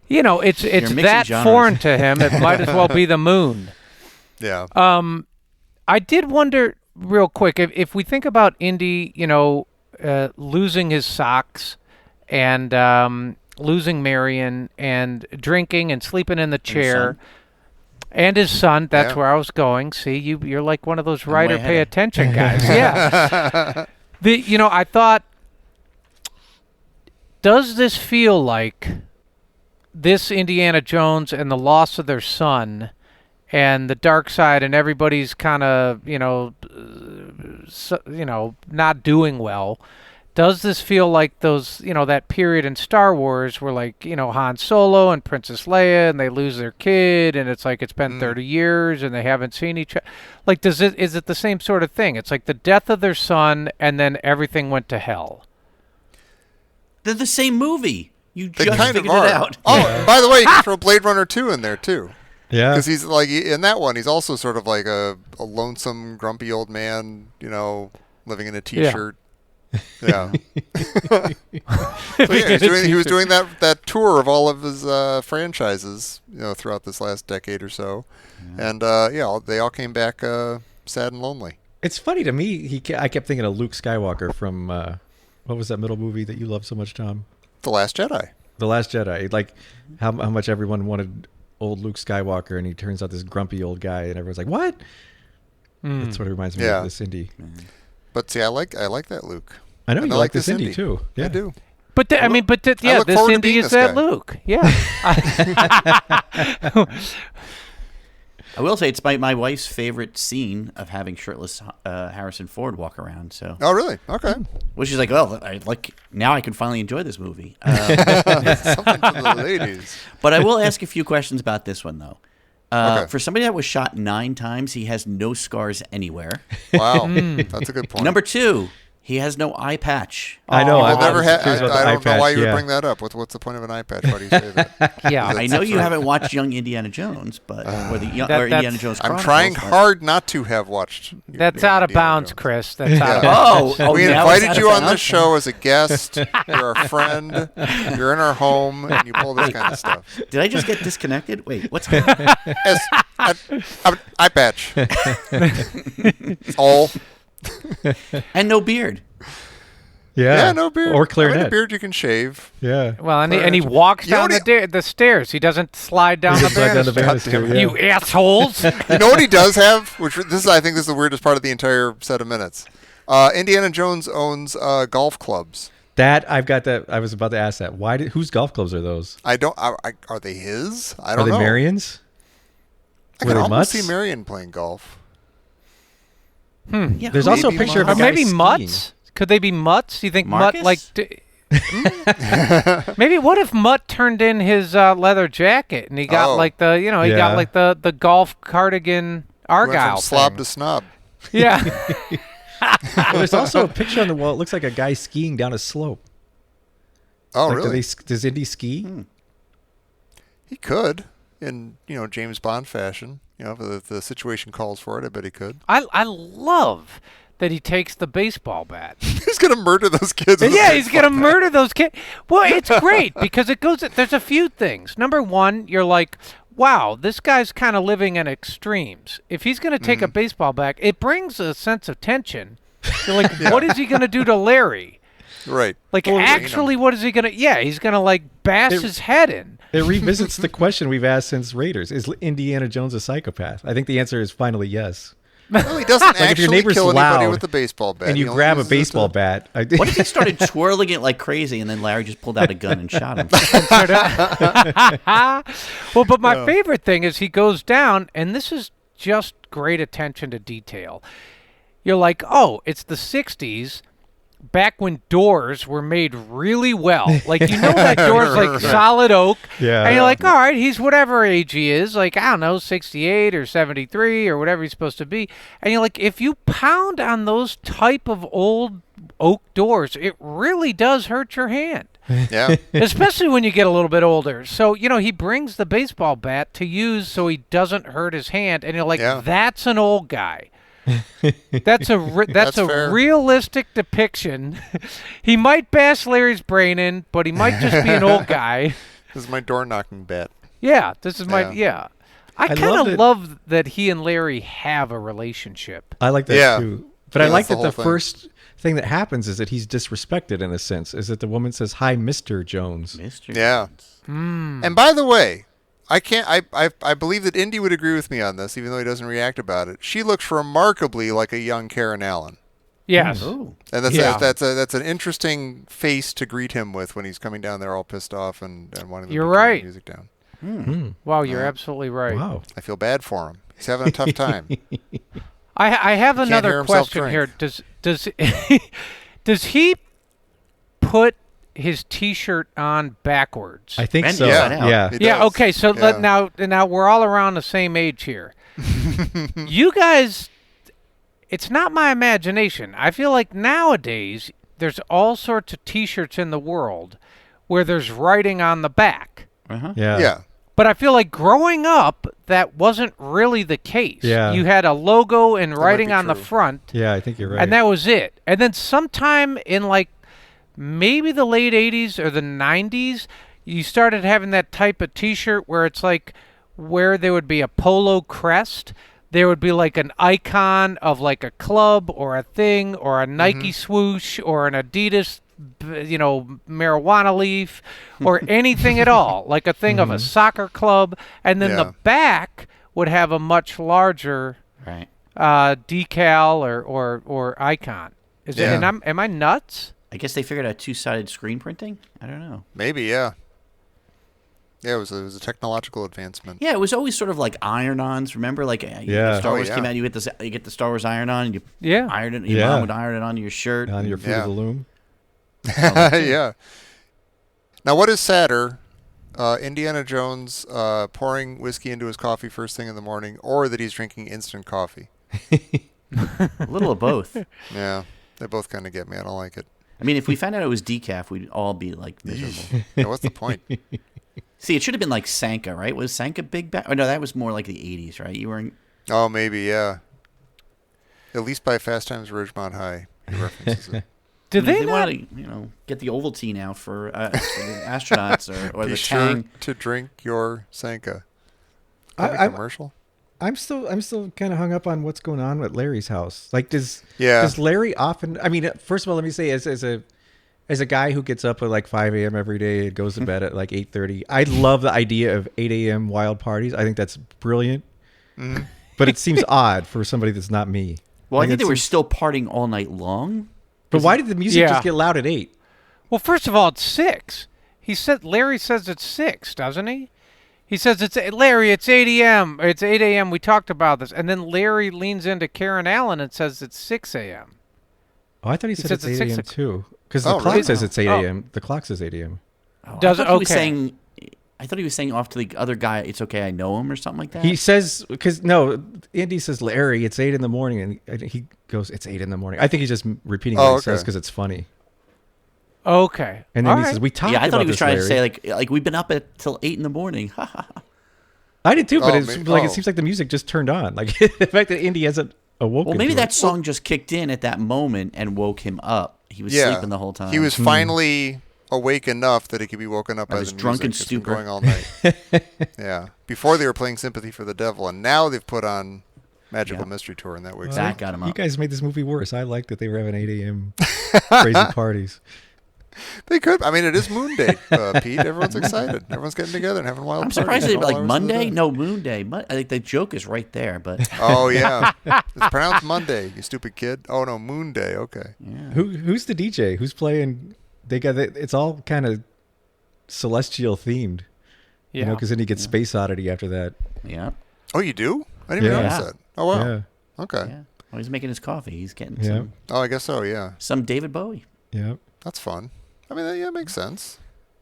Speaker 4: it's
Speaker 5: mixing
Speaker 4: that
Speaker 5: genres.
Speaker 4: foreign to him. It might as well be the moon.
Speaker 2: Yeah.
Speaker 4: I did wonder real quick if we think about Indy, losing his socks and losing Marion and drinking and sleeping in the chair and his son. That's
Speaker 2: Yeah.
Speaker 4: where I was going. See, you're like one of those
Speaker 5: way
Speaker 4: writer
Speaker 5: ahead
Speaker 4: pay
Speaker 5: of-
Speaker 4: attention guys. Yeah. I thought, does this feel like this Indiana Jones and the loss of their son and the dark side and everybody's kind of, not doing well? Does this feel like those, that period in Star Wars where, like, Han Solo and Princess Leia and they lose their kid and it's like it's been 30 years and they haven't seen each other? Like, is it the same sort of thing? It's like the death of their son and then everything went to hell.
Speaker 5: they're the same movie. You
Speaker 2: They
Speaker 5: just
Speaker 2: kind of
Speaker 5: figured
Speaker 2: are.
Speaker 5: it out.
Speaker 2: Oh, by the way, you can throw Blade Runner 2 in there, too.
Speaker 3: Yeah.
Speaker 2: Because he's, like, in that one, he's also sort of like a lonesome, grumpy old man, living in a T-shirt. Yeah. So, yeah, he was doing that tour of all of his franchises, throughout this last decade or so, and they all came back sad and lonely.
Speaker 3: It's funny to me. I kept thinking of Luke Skywalker from what was that middle movie that you love so much, Tom?
Speaker 2: The Last Jedi.
Speaker 3: The Last Jedi. Like how much everyone wanted old Luke Skywalker, and he turns out this grumpy old guy, and everyone's like, "What?" That's what it reminds me of this Indy.
Speaker 2: But see, I like that Luke.
Speaker 3: I know
Speaker 2: And
Speaker 3: you
Speaker 2: I
Speaker 3: like this Indy too. Yeah.
Speaker 2: I do.
Speaker 4: But
Speaker 2: I look
Speaker 4: this
Speaker 2: forward to
Speaker 4: Indy
Speaker 2: being
Speaker 4: is
Speaker 2: this
Speaker 4: that
Speaker 2: guy.
Speaker 4: Luke. Yeah.
Speaker 5: I will say it's my wife's favorite scene of having shirtless Harrison Ford walk around. So,
Speaker 2: Oh, really? Okay.
Speaker 5: well, she's like, "Oh, now I can finally enjoy this movie."
Speaker 2: Something for the ladies.
Speaker 5: But I will ask a few questions about this one, though.
Speaker 2: Okay.
Speaker 5: For somebody that was shot 9 times, he has no scars anywhere.
Speaker 2: Wow, that's a good point.
Speaker 5: Number 2, he has no eye patch.
Speaker 3: I know.
Speaker 2: I've
Speaker 3: I
Speaker 2: never
Speaker 3: was
Speaker 2: had.
Speaker 3: curious about the
Speaker 2: I
Speaker 3: eye
Speaker 2: don't know
Speaker 3: patch,
Speaker 2: why you would
Speaker 3: yeah.
Speaker 2: bring that up. What's the point of an eye patch? Why do you say that?
Speaker 4: Yeah.
Speaker 5: I know you haven't watched Young Indiana Jones, but or
Speaker 4: That's-
Speaker 5: Indiana Jones.
Speaker 2: I'm
Speaker 5: Chronicles,
Speaker 2: trying
Speaker 5: but-
Speaker 2: hard not to have watched.
Speaker 4: That's
Speaker 2: Indiana
Speaker 4: out of bounds,
Speaker 2: Jones.
Speaker 4: Chris. That's out of bounds.
Speaker 5: Oh,
Speaker 2: We
Speaker 5: now it's
Speaker 2: invited
Speaker 5: out
Speaker 2: you
Speaker 5: of
Speaker 2: on this
Speaker 5: bounds?
Speaker 2: show as a guest. You're our friend. You're in our home, and you pull this kind of stuff.
Speaker 5: Did I just get disconnected? Wait, what's going on?
Speaker 2: Yes, eye patch. All.
Speaker 5: And no beard.
Speaker 3: Yeah.
Speaker 2: No beard.
Speaker 3: Or
Speaker 2: I mean, a
Speaker 3: clarinet.
Speaker 2: beard you can shave.
Speaker 3: Yeah.
Speaker 4: Well, and he walks
Speaker 2: You know
Speaker 4: down
Speaker 2: what
Speaker 4: the stairs. He doesn't slide down the
Speaker 3: Slide down the
Speaker 4: banister.
Speaker 3: banister, yeah.
Speaker 4: You assholes!
Speaker 2: You know what he does have? I think this is the weirdest part of the entire set of minutes. Indiana Jones owns golf clubs.
Speaker 3: That I've got that. I was about to ask that. Whose golf clubs are those?
Speaker 2: I don't. Are they his? I
Speaker 3: Are
Speaker 2: don't
Speaker 3: they
Speaker 2: know.
Speaker 3: Marion's?
Speaker 2: I
Speaker 3: Were
Speaker 2: can
Speaker 3: they
Speaker 2: almost
Speaker 3: Mutts?
Speaker 2: see Marion playing golf.
Speaker 5: Yeah,
Speaker 3: There's
Speaker 5: who-
Speaker 3: also a
Speaker 2: Maybe
Speaker 3: picture of a
Speaker 4: Or
Speaker 3: guy
Speaker 4: maybe
Speaker 3: skiing.
Speaker 4: Mutts? Could they be Mutts? Do you think
Speaker 5: Marcus?
Speaker 4: Mutt like? Maybe what if Mutt turned in his leather jacket and he got
Speaker 2: Oh.
Speaker 4: like the he got
Speaker 3: Yeah.
Speaker 4: like the golf cardigan
Speaker 2: Went
Speaker 4: argyle
Speaker 2: from slob
Speaker 4: thing.
Speaker 2: to snob.
Speaker 4: Yeah.
Speaker 3: Well, there's also a picture on the wall. It looks like a guy skiing down a slope.
Speaker 2: Oh,
Speaker 3: Like,
Speaker 2: really?
Speaker 3: does Indy ski?
Speaker 2: He could, in James Bond fashion. If the situation calls for it, I bet he could.
Speaker 4: I love that he takes the baseball bat.
Speaker 2: He's gonna murder those kids. with a
Speaker 4: Yeah, he's
Speaker 2: baseball
Speaker 4: gonna
Speaker 2: bat.
Speaker 4: murder those kids. Well, it's great because it goes. There's a few things. Number one, you're like, wow, this guy's kind of living in extremes. If he's gonna take a baseball bat, it brings a sense of tension. You're like, what is he gonna do to Larry?
Speaker 2: Right.
Speaker 4: Like,
Speaker 2: Well,
Speaker 4: actually, what is he gonna? Yeah, he's gonna like bash his head in.
Speaker 3: It revisits the question we've asked since Raiders: is Indiana Jones a psychopath? I think the answer is finally yes.
Speaker 2: Well, he doesn't
Speaker 3: Like if your
Speaker 2: actually
Speaker 3: neighbor's
Speaker 2: kill anybody
Speaker 3: loud
Speaker 2: with a baseball bat.
Speaker 3: and you
Speaker 2: He only
Speaker 3: grab a
Speaker 2: uses it to-
Speaker 3: baseball bat.
Speaker 5: What if he started twirling it like crazy, and then Larry just pulled out a gun and shot him?
Speaker 4: Well, but my favorite thing is he goes down, and this is just great attention to detail. You're like, oh, it's the 60s, back when doors were made really well. Like, you know that door's like solid oak.
Speaker 3: Yeah.
Speaker 4: And you're like, all right, he's whatever age he is, like, I don't know, 68 or 73 or whatever he's supposed to be. And you're like, if you pound on those type of old oak doors, it really does hurt your hand.
Speaker 2: Yeah.
Speaker 4: Especially when you get a little bit older. So, he brings the baseball bat to use so he doesn't hurt his hand. And you're like,
Speaker 2: Yeah.
Speaker 4: that's an old guy. That's
Speaker 2: That's
Speaker 4: a
Speaker 2: fair.
Speaker 4: realistic depiction. He might bash Larry's brain in, but he might just be an old guy.
Speaker 2: This is my door knocking bat.
Speaker 4: Yeah, this is my
Speaker 2: Yeah.
Speaker 4: I
Speaker 3: I
Speaker 4: kind
Speaker 3: loved
Speaker 4: of
Speaker 3: it.
Speaker 4: love that he and Larry have a relationship.
Speaker 3: I like that
Speaker 2: Yeah.
Speaker 3: too. But
Speaker 2: Yeah,
Speaker 3: I like
Speaker 2: that's
Speaker 3: that
Speaker 2: the
Speaker 3: the
Speaker 2: whole thing.
Speaker 3: first thing that happens is that he's disrespected in a sense. Is that the woman says, "Hi, Mr. Jones."
Speaker 5: Mr.
Speaker 2: Yeah. And by the way, I believe that Indy would agree with me on this, even though he doesn't react about it. She looks remarkably like a young Karen Allen.
Speaker 4: Yes.
Speaker 5: Oh.
Speaker 2: And
Speaker 4: Yeah.
Speaker 2: that's an interesting face to greet him with when he's coming down there all pissed off and wanting them
Speaker 4: You're
Speaker 2: to turn the
Speaker 4: right.
Speaker 2: music down.
Speaker 4: Wow, you're absolutely right.
Speaker 3: Wow.
Speaker 2: I feel bad for him. He's having a tough time.
Speaker 4: I have
Speaker 2: hear
Speaker 4: another
Speaker 2: himself
Speaker 4: question
Speaker 2: drink.
Speaker 4: here. Does does he put his T-shirt on backwards?
Speaker 3: I think
Speaker 5: And
Speaker 3: so.
Speaker 5: yeah.
Speaker 3: Yeah.
Speaker 2: He
Speaker 4: Yeah.
Speaker 2: does.
Speaker 4: Okay. So
Speaker 2: Yeah.
Speaker 4: now we're all around the same age here. You guys, it's not my imagination. I feel like nowadays there's all sorts of T-shirts in the world where there's writing on the back.
Speaker 5: Uh-huh.
Speaker 3: Yeah.
Speaker 2: Yeah.
Speaker 4: But I feel like growing up, that wasn't really the case.
Speaker 3: Yeah.
Speaker 4: You had a logo and
Speaker 2: might
Speaker 4: writing
Speaker 2: be
Speaker 4: on the
Speaker 2: true.
Speaker 4: front.
Speaker 3: Yeah, I think you're right.
Speaker 4: And that was it. And then sometime in like maybe the late 80s or the 90s, you started having that type of T-shirt where it's like where there would be a polo crest. There would be like an icon of like a club or a thing or a Nike swoosh or an Adidas, marijuana leaf or anything at all, like a thing of a soccer club. And then
Speaker 2: Yeah.
Speaker 4: the back would have a much larger
Speaker 5: Right.
Speaker 4: decal or icon. Is it?
Speaker 2: Yeah.
Speaker 4: And am I nuts?
Speaker 5: I guess they figured out two-sided screen printing. I don't know.
Speaker 2: Maybe, yeah. Yeah, it was a technological advancement.
Speaker 5: Yeah, it was always sort of like iron-ons. Remember, like
Speaker 3: Yeah.
Speaker 5: Star
Speaker 2: Oh,
Speaker 5: Wars
Speaker 2: yeah.
Speaker 5: came out, you get the Star Wars iron-on, and you
Speaker 4: Yeah.
Speaker 5: iron it. Your
Speaker 3: Yeah.
Speaker 5: mom would iron it onto your shirt.
Speaker 3: on your Fruit
Speaker 2: Yeah.
Speaker 3: of the Loom.
Speaker 2: Yeah. Now, what is sadder, Indiana Jones pouring whiskey into his coffee first thing in the morning, or that he's drinking instant coffee?
Speaker 5: A little of both.
Speaker 2: Yeah, they both kind of get me. I don't like it.
Speaker 5: I mean, if we found out it was decaf, we'd all be like miserable.
Speaker 2: Yeah, what's the point?
Speaker 5: See, it should have been like Sanka, right? Was Sanka big back? Oh no, that was more like the '80s, right? You were in.
Speaker 2: Oh, maybe, yeah. At least by Fast Times at Ridgemont High, he references it.
Speaker 4: Did
Speaker 5: If
Speaker 4: they not?
Speaker 5: wanted to, get the Ovaltine out for the astronauts or
Speaker 2: Be
Speaker 5: the
Speaker 2: sure
Speaker 5: Tang.
Speaker 2: to drink your Sanka.
Speaker 3: I-
Speaker 2: That a
Speaker 3: I'm-
Speaker 2: commercial?
Speaker 3: I'm still kind of hung up on what's going on with Larry's house. Like, does
Speaker 2: Yeah.
Speaker 3: Larry often? I mean, first of all, let me say, as a guy who gets up at like 5 a.m. every day and goes to bed at like 8:30, I love the idea of 8 a.m. wild parties. I think that's brilliant. But it seems odd for somebody that's not me.
Speaker 5: Well, I
Speaker 3: Like,
Speaker 5: think
Speaker 3: it
Speaker 5: they were
Speaker 3: seems-
Speaker 5: still partying all night long.
Speaker 3: But why did the music
Speaker 4: Yeah.
Speaker 3: just get loud at 8?
Speaker 4: Well, first of all, it's 6. Larry says it's 6, doesn't he? He says Larry. It's 8 a.m. It's 8 a.m. We talked about this, and then Larry leans into Karen Allen and says it's 6 a.m.
Speaker 3: Oh, I thought he said
Speaker 4: says
Speaker 3: it's
Speaker 4: it's
Speaker 3: 8 a.m.
Speaker 4: 6
Speaker 3: too. Because
Speaker 2: Oh,
Speaker 3: the clock
Speaker 2: really?
Speaker 3: says it's 8
Speaker 4: Oh.
Speaker 3: a.m. The clock says 8 a.m.
Speaker 4: Does
Speaker 5: I thought he was
Speaker 4: okay.
Speaker 5: saying. I thought he was saying off to the other guy, "It's okay, I know him," or something like that.
Speaker 3: He says, because no, Andy says, Larry, it's 8 in the morning. And he goes, it's 8 in the morning. I think he's just repeating what
Speaker 2: Oh,
Speaker 3: he says
Speaker 2: okay.
Speaker 3: because it's funny.
Speaker 4: Okay.
Speaker 3: And then
Speaker 4: All
Speaker 3: he
Speaker 4: right.
Speaker 3: says, we talked
Speaker 5: yeah, I
Speaker 3: about
Speaker 5: thought he was
Speaker 3: this,
Speaker 5: trying to
Speaker 3: Larry.
Speaker 5: say like we've been up till 8 in the morning. Ha ha ha.
Speaker 3: I did too, but
Speaker 2: Oh,
Speaker 3: it's
Speaker 2: man.
Speaker 3: like
Speaker 2: Oh.
Speaker 3: it seems like the music just turned on. Like the fact that Indy hasn't awoken.
Speaker 5: Well, maybe
Speaker 3: to
Speaker 5: that
Speaker 3: it.
Speaker 5: song just kicked in at that moment and woke him up. He was
Speaker 2: Yeah.
Speaker 5: sleeping the whole time.
Speaker 2: He was finally awake enough that he could be woken up
Speaker 5: By
Speaker 2: by
Speaker 5: this
Speaker 2: the
Speaker 5: drunken
Speaker 2: music. It's been
Speaker 5: stupor.
Speaker 2: going all night. Yeah. Before they were playing Sympathy for the Devil, and now they've put on Magical
Speaker 5: Yeah.
Speaker 2: Mystery Tour, and that wakes
Speaker 5: That
Speaker 2: up.
Speaker 5: got him
Speaker 3: You
Speaker 5: up.
Speaker 3: guys made this movie worse. I liked that they were having 8 a.m. crazy parties.
Speaker 2: They could. I mean, it is Moon Day, Pete. Everyone's excited. Everyone's getting together and having wild
Speaker 5: I'm
Speaker 2: parties
Speaker 5: surprised they
Speaker 2: all
Speaker 5: like
Speaker 2: hours of the
Speaker 5: Monday.
Speaker 2: day.
Speaker 5: No, Moon Day. I think the joke is right there, but
Speaker 2: Oh, yeah. It's pronounced Monday, you stupid kid. Oh, no, Moon Day. Okay.
Speaker 3: Who's the DJ? Who's playing? They got it's all kind of celestial themed. You know, because then you get Space Oddity after that.
Speaker 5: yeah,
Speaker 2: Oh, you do? I didn't even
Speaker 3: Yeah.
Speaker 2: notice that. Oh, wow.
Speaker 3: Yeah.
Speaker 2: Okay.
Speaker 5: yeah. Well, he's making his coffee. He's getting
Speaker 3: Yeah.
Speaker 2: Oh, I guess so, yeah.
Speaker 5: some David Bowie.
Speaker 3: Yeah.
Speaker 2: That's fun. I mean, yeah, it makes sense.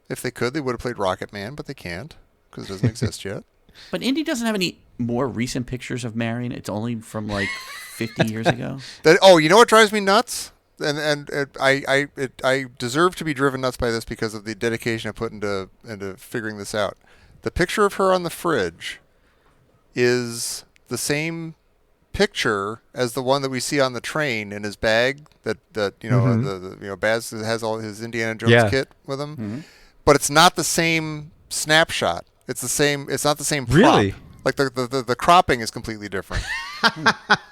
Speaker 2: If they could, they would have played Rocket Man, but they can't because it doesn't exist yet.
Speaker 5: But Indy doesn't have any more recent pictures of Marion. It's only from like 50 years ago.
Speaker 2: You know what drives me nuts? I deserve to be driven nuts by this because of the dedication I put into figuring this out. The picture of her on the fridge is the same picture as the one that we see on the train in his bag that Baz has all his Indiana Jones kit with him. But it's not the same snapshot. It's not the same prop.
Speaker 3: Really?
Speaker 2: Like the cropping is completely different.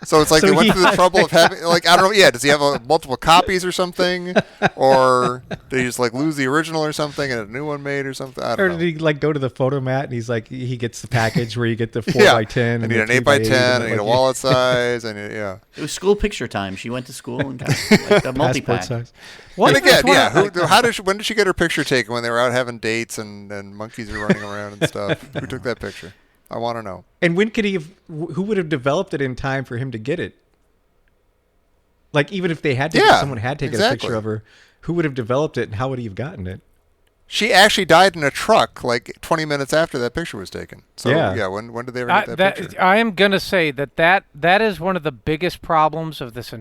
Speaker 2: So it's like
Speaker 3: So
Speaker 2: they went
Speaker 3: he
Speaker 2: through the
Speaker 3: had-
Speaker 2: trouble of having, like, I don't know, yeah, does he have multiple copies or something? Or did he just, like, lose the original or something and a new one made or something? I
Speaker 3: Or
Speaker 2: don't
Speaker 3: did
Speaker 2: know.
Speaker 3: he like go to the photo mat and he's like he gets the package where you get the 4x10
Speaker 2: I
Speaker 3: and
Speaker 2: need
Speaker 3: the
Speaker 2: an 8x10,
Speaker 3: 3x8
Speaker 2: I
Speaker 3: and
Speaker 2: need a
Speaker 3: like,
Speaker 2: wallet size, yeah.
Speaker 5: It was school picture time. She went to school and got like a multi
Speaker 3: passport
Speaker 5: pack.
Speaker 3: size.
Speaker 2: And again,
Speaker 4: one
Speaker 2: yeah,
Speaker 4: of-
Speaker 2: when did she get her picture taken? When they were out having dates and monkeys were running around and stuff? Who took that picture? I want to know.
Speaker 3: And when could he have? Who would have developed it in time for him to get it? Like even if they had taken,
Speaker 2: Yeah,
Speaker 3: someone had taken a
Speaker 2: exactly.
Speaker 3: picture of her, who would have developed it and how would he have gotten it?
Speaker 2: She actually died in a truck like 20 minutes after that picture was taken. So,
Speaker 3: Yeah.
Speaker 2: when did they ever get that picture?
Speaker 4: I am gonna say that is one of the biggest problems of this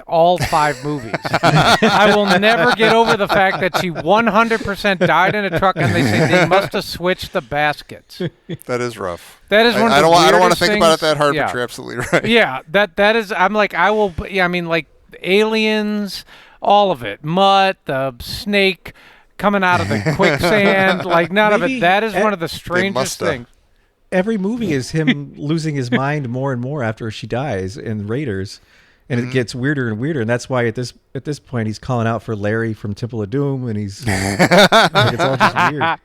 Speaker 4: all 5 movies. I will never get over the fact that she 100% died in a truck, and they say they must have switched the baskets.
Speaker 2: That is rough.
Speaker 4: That is one of
Speaker 2: I
Speaker 4: the
Speaker 2: don't want to
Speaker 4: weirdest
Speaker 2: think about it
Speaker 4: things.
Speaker 2: that hard,
Speaker 4: Yeah.
Speaker 2: but you're absolutely right.
Speaker 4: Yeah, that is. I'm like, I will. Yeah, I mean, like aliens, all of it, Mutt, the snake coming out of the quicksand, like none of
Speaker 3: Maybe
Speaker 4: it. That is one of the
Speaker 2: must
Speaker 4: strangest
Speaker 2: have.
Speaker 4: things.
Speaker 3: Every movie is him losing his mind more and more after she dies in Raiders, and it gets weirder and weirder. And that's why at this point he's calling out for Larry from Temple of Doom, and he's like, it's all just weird.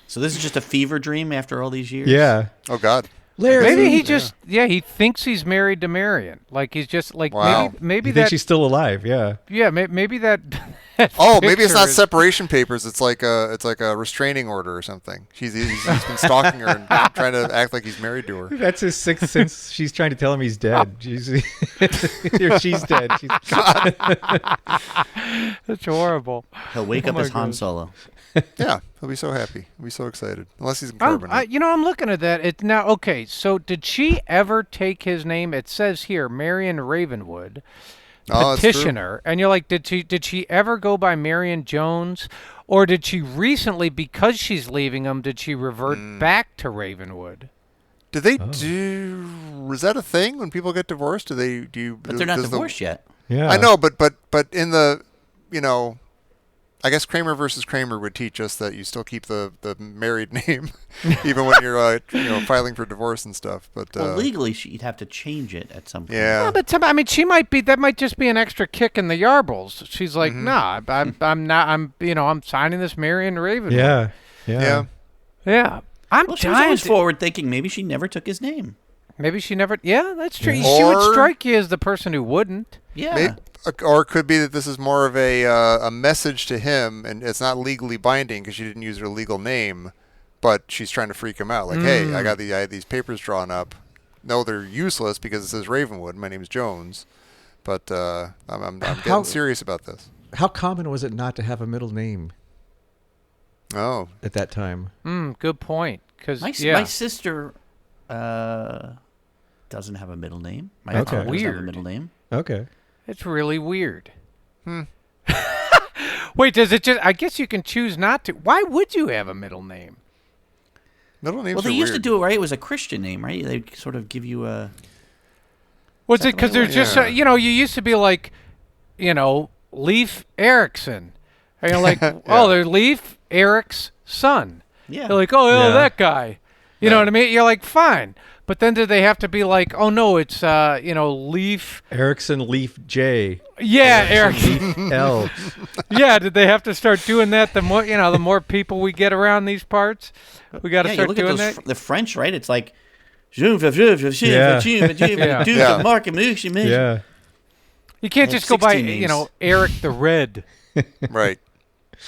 Speaker 5: So this is just a fever dream after all these years?
Speaker 3: Yeah,
Speaker 2: Oh, God.
Speaker 3: Larry.
Speaker 4: Maybe he just, he thinks he's married to Marion. Like he's just like
Speaker 2: Wow.
Speaker 4: maybe
Speaker 3: You think
Speaker 4: that.
Speaker 3: she's still alive? Yeah.
Speaker 4: Yeah, maybe that.
Speaker 2: Oh, maybe it's not
Speaker 4: picture is-
Speaker 2: separation papers. It's like a restraining order or something. He's been stalking her and trying to act like he's married to her.
Speaker 3: That's his sixth sense. She's trying to tell him he's dead. She's dead.
Speaker 4: That's horrible.
Speaker 5: He'll wake
Speaker 4: Oh
Speaker 5: up
Speaker 4: my
Speaker 5: as Han
Speaker 4: God.
Speaker 5: Solo.
Speaker 2: Yeah, he'll be so happy. He'll be so excited. Unless he's in carbonate.
Speaker 4: I'm looking at that. It now okay. So did she ever take his name? It says here, Marion Ravenwood,
Speaker 2: Oh, that's true.
Speaker 4: petitioner. And you're like, did she ever go by Marion Jones, or did she recently, because she's leaving him, did she revert back to Ravenwood?
Speaker 2: Did they do? Was that a thing when people get divorced? Do you?
Speaker 5: But they're not
Speaker 2: does the-
Speaker 5: divorced yet.
Speaker 3: Yeah.
Speaker 2: I know, but in the, I guess Kramer versus Kramer would teach us that you still keep the married name, even when you're filing for divorce and stuff. But
Speaker 5: Well, legally, she'd have to change it at some point.
Speaker 2: yeah,
Speaker 4: No, but I mean, she might be. That might just be an extra kick in the yarbles. She's like, nah, I'm not. I'm signing this Marion Ravenwood.
Speaker 3: Yeah.
Speaker 2: yeah.
Speaker 4: Yeah. I'm
Speaker 5: Well, she was
Speaker 4: dying
Speaker 5: always
Speaker 4: to-
Speaker 5: forward thinking. Maybe she never took his name.
Speaker 4: Maybe she never. Yeah, that's true.
Speaker 2: Yeah.
Speaker 4: She would
Speaker 2: Or-
Speaker 4: strike you as the person who wouldn't.
Speaker 5: Yeah.
Speaker 2: Or it could be that this is more of a message to him, and it's not legally binding because she didn't use her legal name, but she's trying to freak him out. Like, hey, I had these papers drawn up. No, they're useless because it says Ravenwood. My name's Jones, but I'm getting serious about this.
Speaker 3: How common was it not to have a middle name
Speaker 2: Oh,
Speaker 3: at that time?
Speaker 4: Good point. Because
Speaker 5: My sister doesn't have a middle name. My
Speaker 3: Okay.
Speaker 5: aunt doesn't have a
Speaker 4: Weird.
Speaker 5: middle name.
Speaker 3: Okay.
Speaker 4: it's really weird. Wait, does it just? I guess you can choose not to. Why would you have a middle name?
Speaker 2: middle names
Speaker 5: Well,
Speaker 2: are
Speaker 5: they used to
Speaker 2: weird.
Speaker 5: do it right. It was a Christian name, right? They sort of give you a.
Speaker 4: Was it because there's just
Speaker 2: Yeah.
Speaker 4: you used to be like, Leif Erikson, and you're like, oh, they're Leif Erik's son.
Speaker 5: Yeah.
Speaker 4: You're like, oh,
Speaker 3: Yeah.
Speaker 4: that guy. You know what I mean? You're like, fine. But then do they have to be like, oh no, it's Leaf?
Speaker 3: Erickson Leaf J.
Speaker 4: Yeah, Eric.
Speaker 3: L.
Speaker 4: Yeah, did they have to start doing that? The more people we get around these parts, we got to
Speaker 5: Yeah, you
Speaker 4: start
Speaker 5: look
Speaker 4: doing
Speaker 5: at those,
Speaker 4: that.
Speaker 5: the French, right? It's like,
Speaker 3: Yeah. Yeah.
Speaker 4: You can't
Speaker 5: They have
Speaker 4: just go by
Speaker 5: 16 names.
Speaker 4: Eric the Red.
Speaker 2: Right.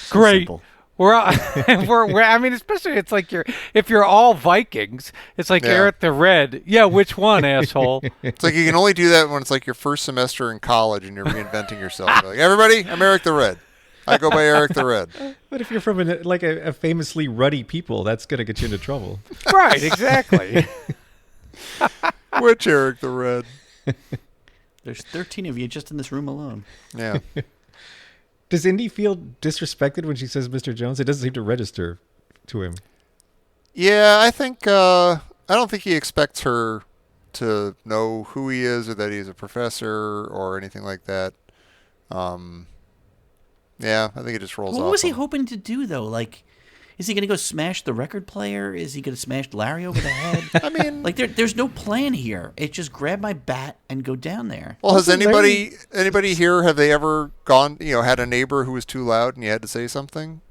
Speaker 4: Great.
Speaker 5: Simple.
Speaker 4: We're I mean, especially it's like if you're all Vikings, it's like
Speaker 2: Yeah.
Speaker 4: Eric the Red. Yeah, which one, asshole?
Speaker 2: It's like you can only do that when it's like your first semester in college and you're reinventing yourself. You're like, everybody, I'm Eric the Red. I go by Eric the Red.
Speaker 3: But if you're from a famously ruddy people, that's gonna get you into trouble.
Speaker 4: Right, exactly.
Speaker 2: Which Eric the Red?
Speaker 5: There's 13 of you just in this room alone.
Speaker 2: Yeah.
Speaker 3: Does Indy feel disrespected when she says Mr. Jones? It doesn't seem to register to him.
Speaker 2: Yeah, I think I don't think he expects her to know who he is or that he's a professor or anything like that. Yeah, I think it just rolls off.
Speaker 5: What was he
Speaker 2: him.
Speaker 5: hoping to do, though? Like, is he going to go smash the record player? Is he going to smash Larry over the head?
Speaker 2: I mean,
Speaker 5: Like, there's no plan here. It's just grab my bat and go down there.
Speaker 2: well, has
Speaker 3: Also,
Speaker 2: anybody here, have they ever gone, had a neighbor who was too loud and you had to say something?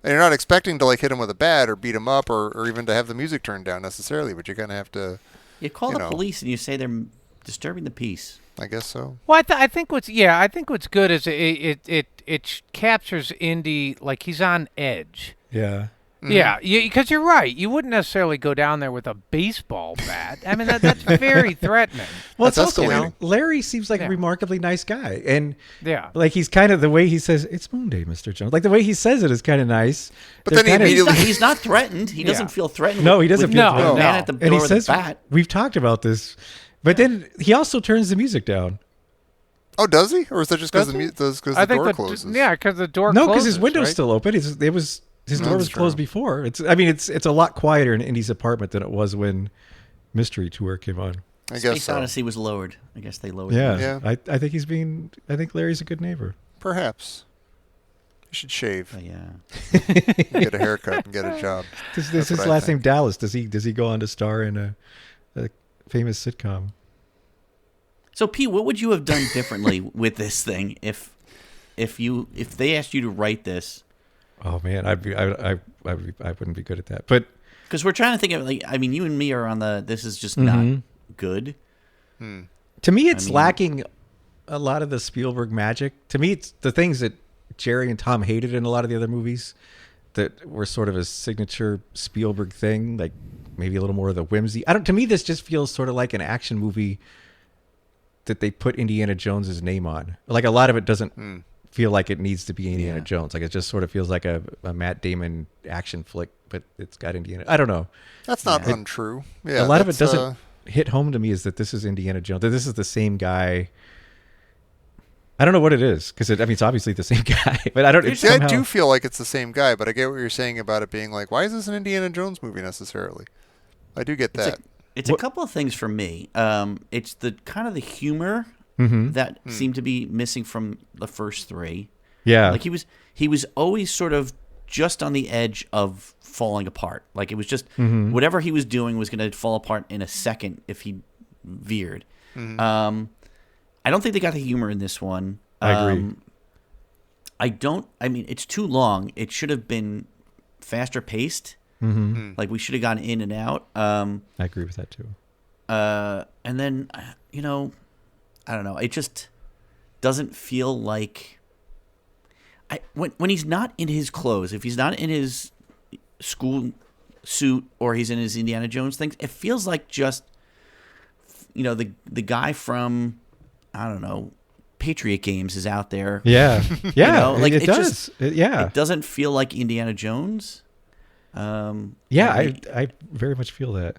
Speaker 2: And you're not expecting to like hit him with a bat or beat him up or even to have the music turned down necessarily, but you kind of have to,
Speaker 5: You call
Speaker 2: You
Speaker 5: the
Speaker 2: know.
Speaker 5: police and you say they're disturbing the peace.
Speaker 2: I guess so.
Speaker 4: Well, I think what's good is it captures Indy like he's on edge.
Speaker 3: Yeah.
Speaker 4: Yeah, because you're right. You wouldn't necessarily go down there with a baseball bat. I mean, that's very threatening.
Speaker 3: Well,
Speaker 2: That's
Speaker 3: it's also
Speaker 2: escalating.
Speaker 3: Larry seems like
Speaker 4: Yeah.
Speaker 3: a remarkably nice guy, and
Speaker 4: Yeah.
Speaker 3: like he's kind of the way he says it's Moon Day, Mr. Jones. Like the way he says it is kind of nice.
Speaker 2: But
Speaker 3: They're
Speaker 2: then he
Speaker 3: kinda-
Speaker 2: immediately-
Speaker 5: He's not threatened. He doesn't
Speaker 4: Yeah.
Speaker 5: feel threatened.
Speaker 3: No, he doesn't
Speaker 5: with
Speaker 3: feel
Speaker 5: the
Speaker 3: threatened.
Speaker 5: man
Speaker 2: No.
Speaker 5: at the
Speaker 3: and
Speaker 5: door
Speaker 3: he
Speaker 5: with
Speaker 3: says
Speaker 5: the bat.
Speaker 3: we've talked about this, but then he also turns the music down.
Speaker 2: Oh, does he? Or is that just because
Speaker 4: Does
Speaker 2: the
Speaker 4: I think
Speaker 2: door closes?
Speaker 4: Yeah, because the door
Speaker 3: No,
Speaker 4: closes.
Speaker 3: because his window's
Speaker 4: right?
Speaker 3: still open. His door was
Speaker 2: That's
Speaker 3: closed
Speaker 2: true.
Speaker 3: before. It's a lot quieter in Indy's apartment than it was when Mystery Tour came on.
Speaker 2: I guess
Speaker 5: Space
Speaker 2: so.
Speaker 5: Odyssey was lowered. I guess they lowered
Speaker 3: Yeah,
Speaker 5: it.
Speaker 2: Yeah.
Speaker 3: I think Larry's a good neighbor.
Speaker 2: Perhaps. You should shave,
Speaker 5: But yeah.
Speaker 2: get a haircut, and get a job.
Speaker 3: This
Speaker 2: That's
Speaker 3: his
Speaker 2: what I
Speaker 3: last
Speaker 2: think.
Speaker 3: name Dallas. Does he go on to star in a famous sitcom?
Speaker 5: So, Pete, what would you have done differently with this thing if they asked you to write this?
Speaker 3: Oh man, I wouldn't be good at that. But
Speaker 5: Because we're trying to think of, like, I mean, you and me are on the this is just not good.
Speaker 3: to me, it's
Speaker 5: mean-
Speaker 3: lacking a lot of the Spielberg magic. To me, it's the things that Jerry and Tom hated in a lot of the other movies that were sort of a signature Spielberg thing, like maybe a little more of the whimsy. To me, this just feels sort of like an action movie that they put Indiana Jones's name on. Like a lot of it doesn't feel like it needs to be Indiana
Speaker 5: Yeah.
Speaker 3: Jones. Like it just sort of feels like a Matt Damon action flick, but it's got Indiana. I don't know.
Speaker 2: That's not untrue. Yeah,
Speaker 3: A lot of it
Speaker 2: that's,
Speaker 3: doesn't hit home to me is that this is Indiana Jones. That this is the same guy. I don't know what it is because it's obviously the same guy, but I don't. It's
Speaker 2: Yeah, I
Speaker 3: somehow,
Speaker 2: do feel like it's the same guy, but I get what you're saying about it being like, why is this an Indiana Jones movie necessarily? I do get that.
Speaker 5: It's a couple of things for me. It's the kind of the humor
Speaker 3: Mm-hmm.
Speaker 5: that seemed to be missing from the first three.
Speaker 3: Yeah,
Speaker 5: Like he was always sort of just on the edge of falling apart. Like it was just whatever he was doing was going to fall apart in a second if he veered. I don't think they got the humor in this one.
Speaker 3: I agree.
Speaker 5: I mean, it's too long. It should have been faster paced. Like we should have gone in and out.
Speaker 3: I agree with that too.
Speaker 5: And then, I don't know. It just doesn't feel like when he's not in his clothes, if he's not in his school suit or he's in his Indiana Jones things, it feels like just the guy from I don't know Patriot Games is out there.
Speaker 3: Yeah, yeah,
Speaker 5: like
Speaker 3: it
Speaker 5: it
Speaker 3: does. Yeah,
Speaker 5: It doesn't feel like Indiana Jones.
Speaker 3: yeah, I very much feel that.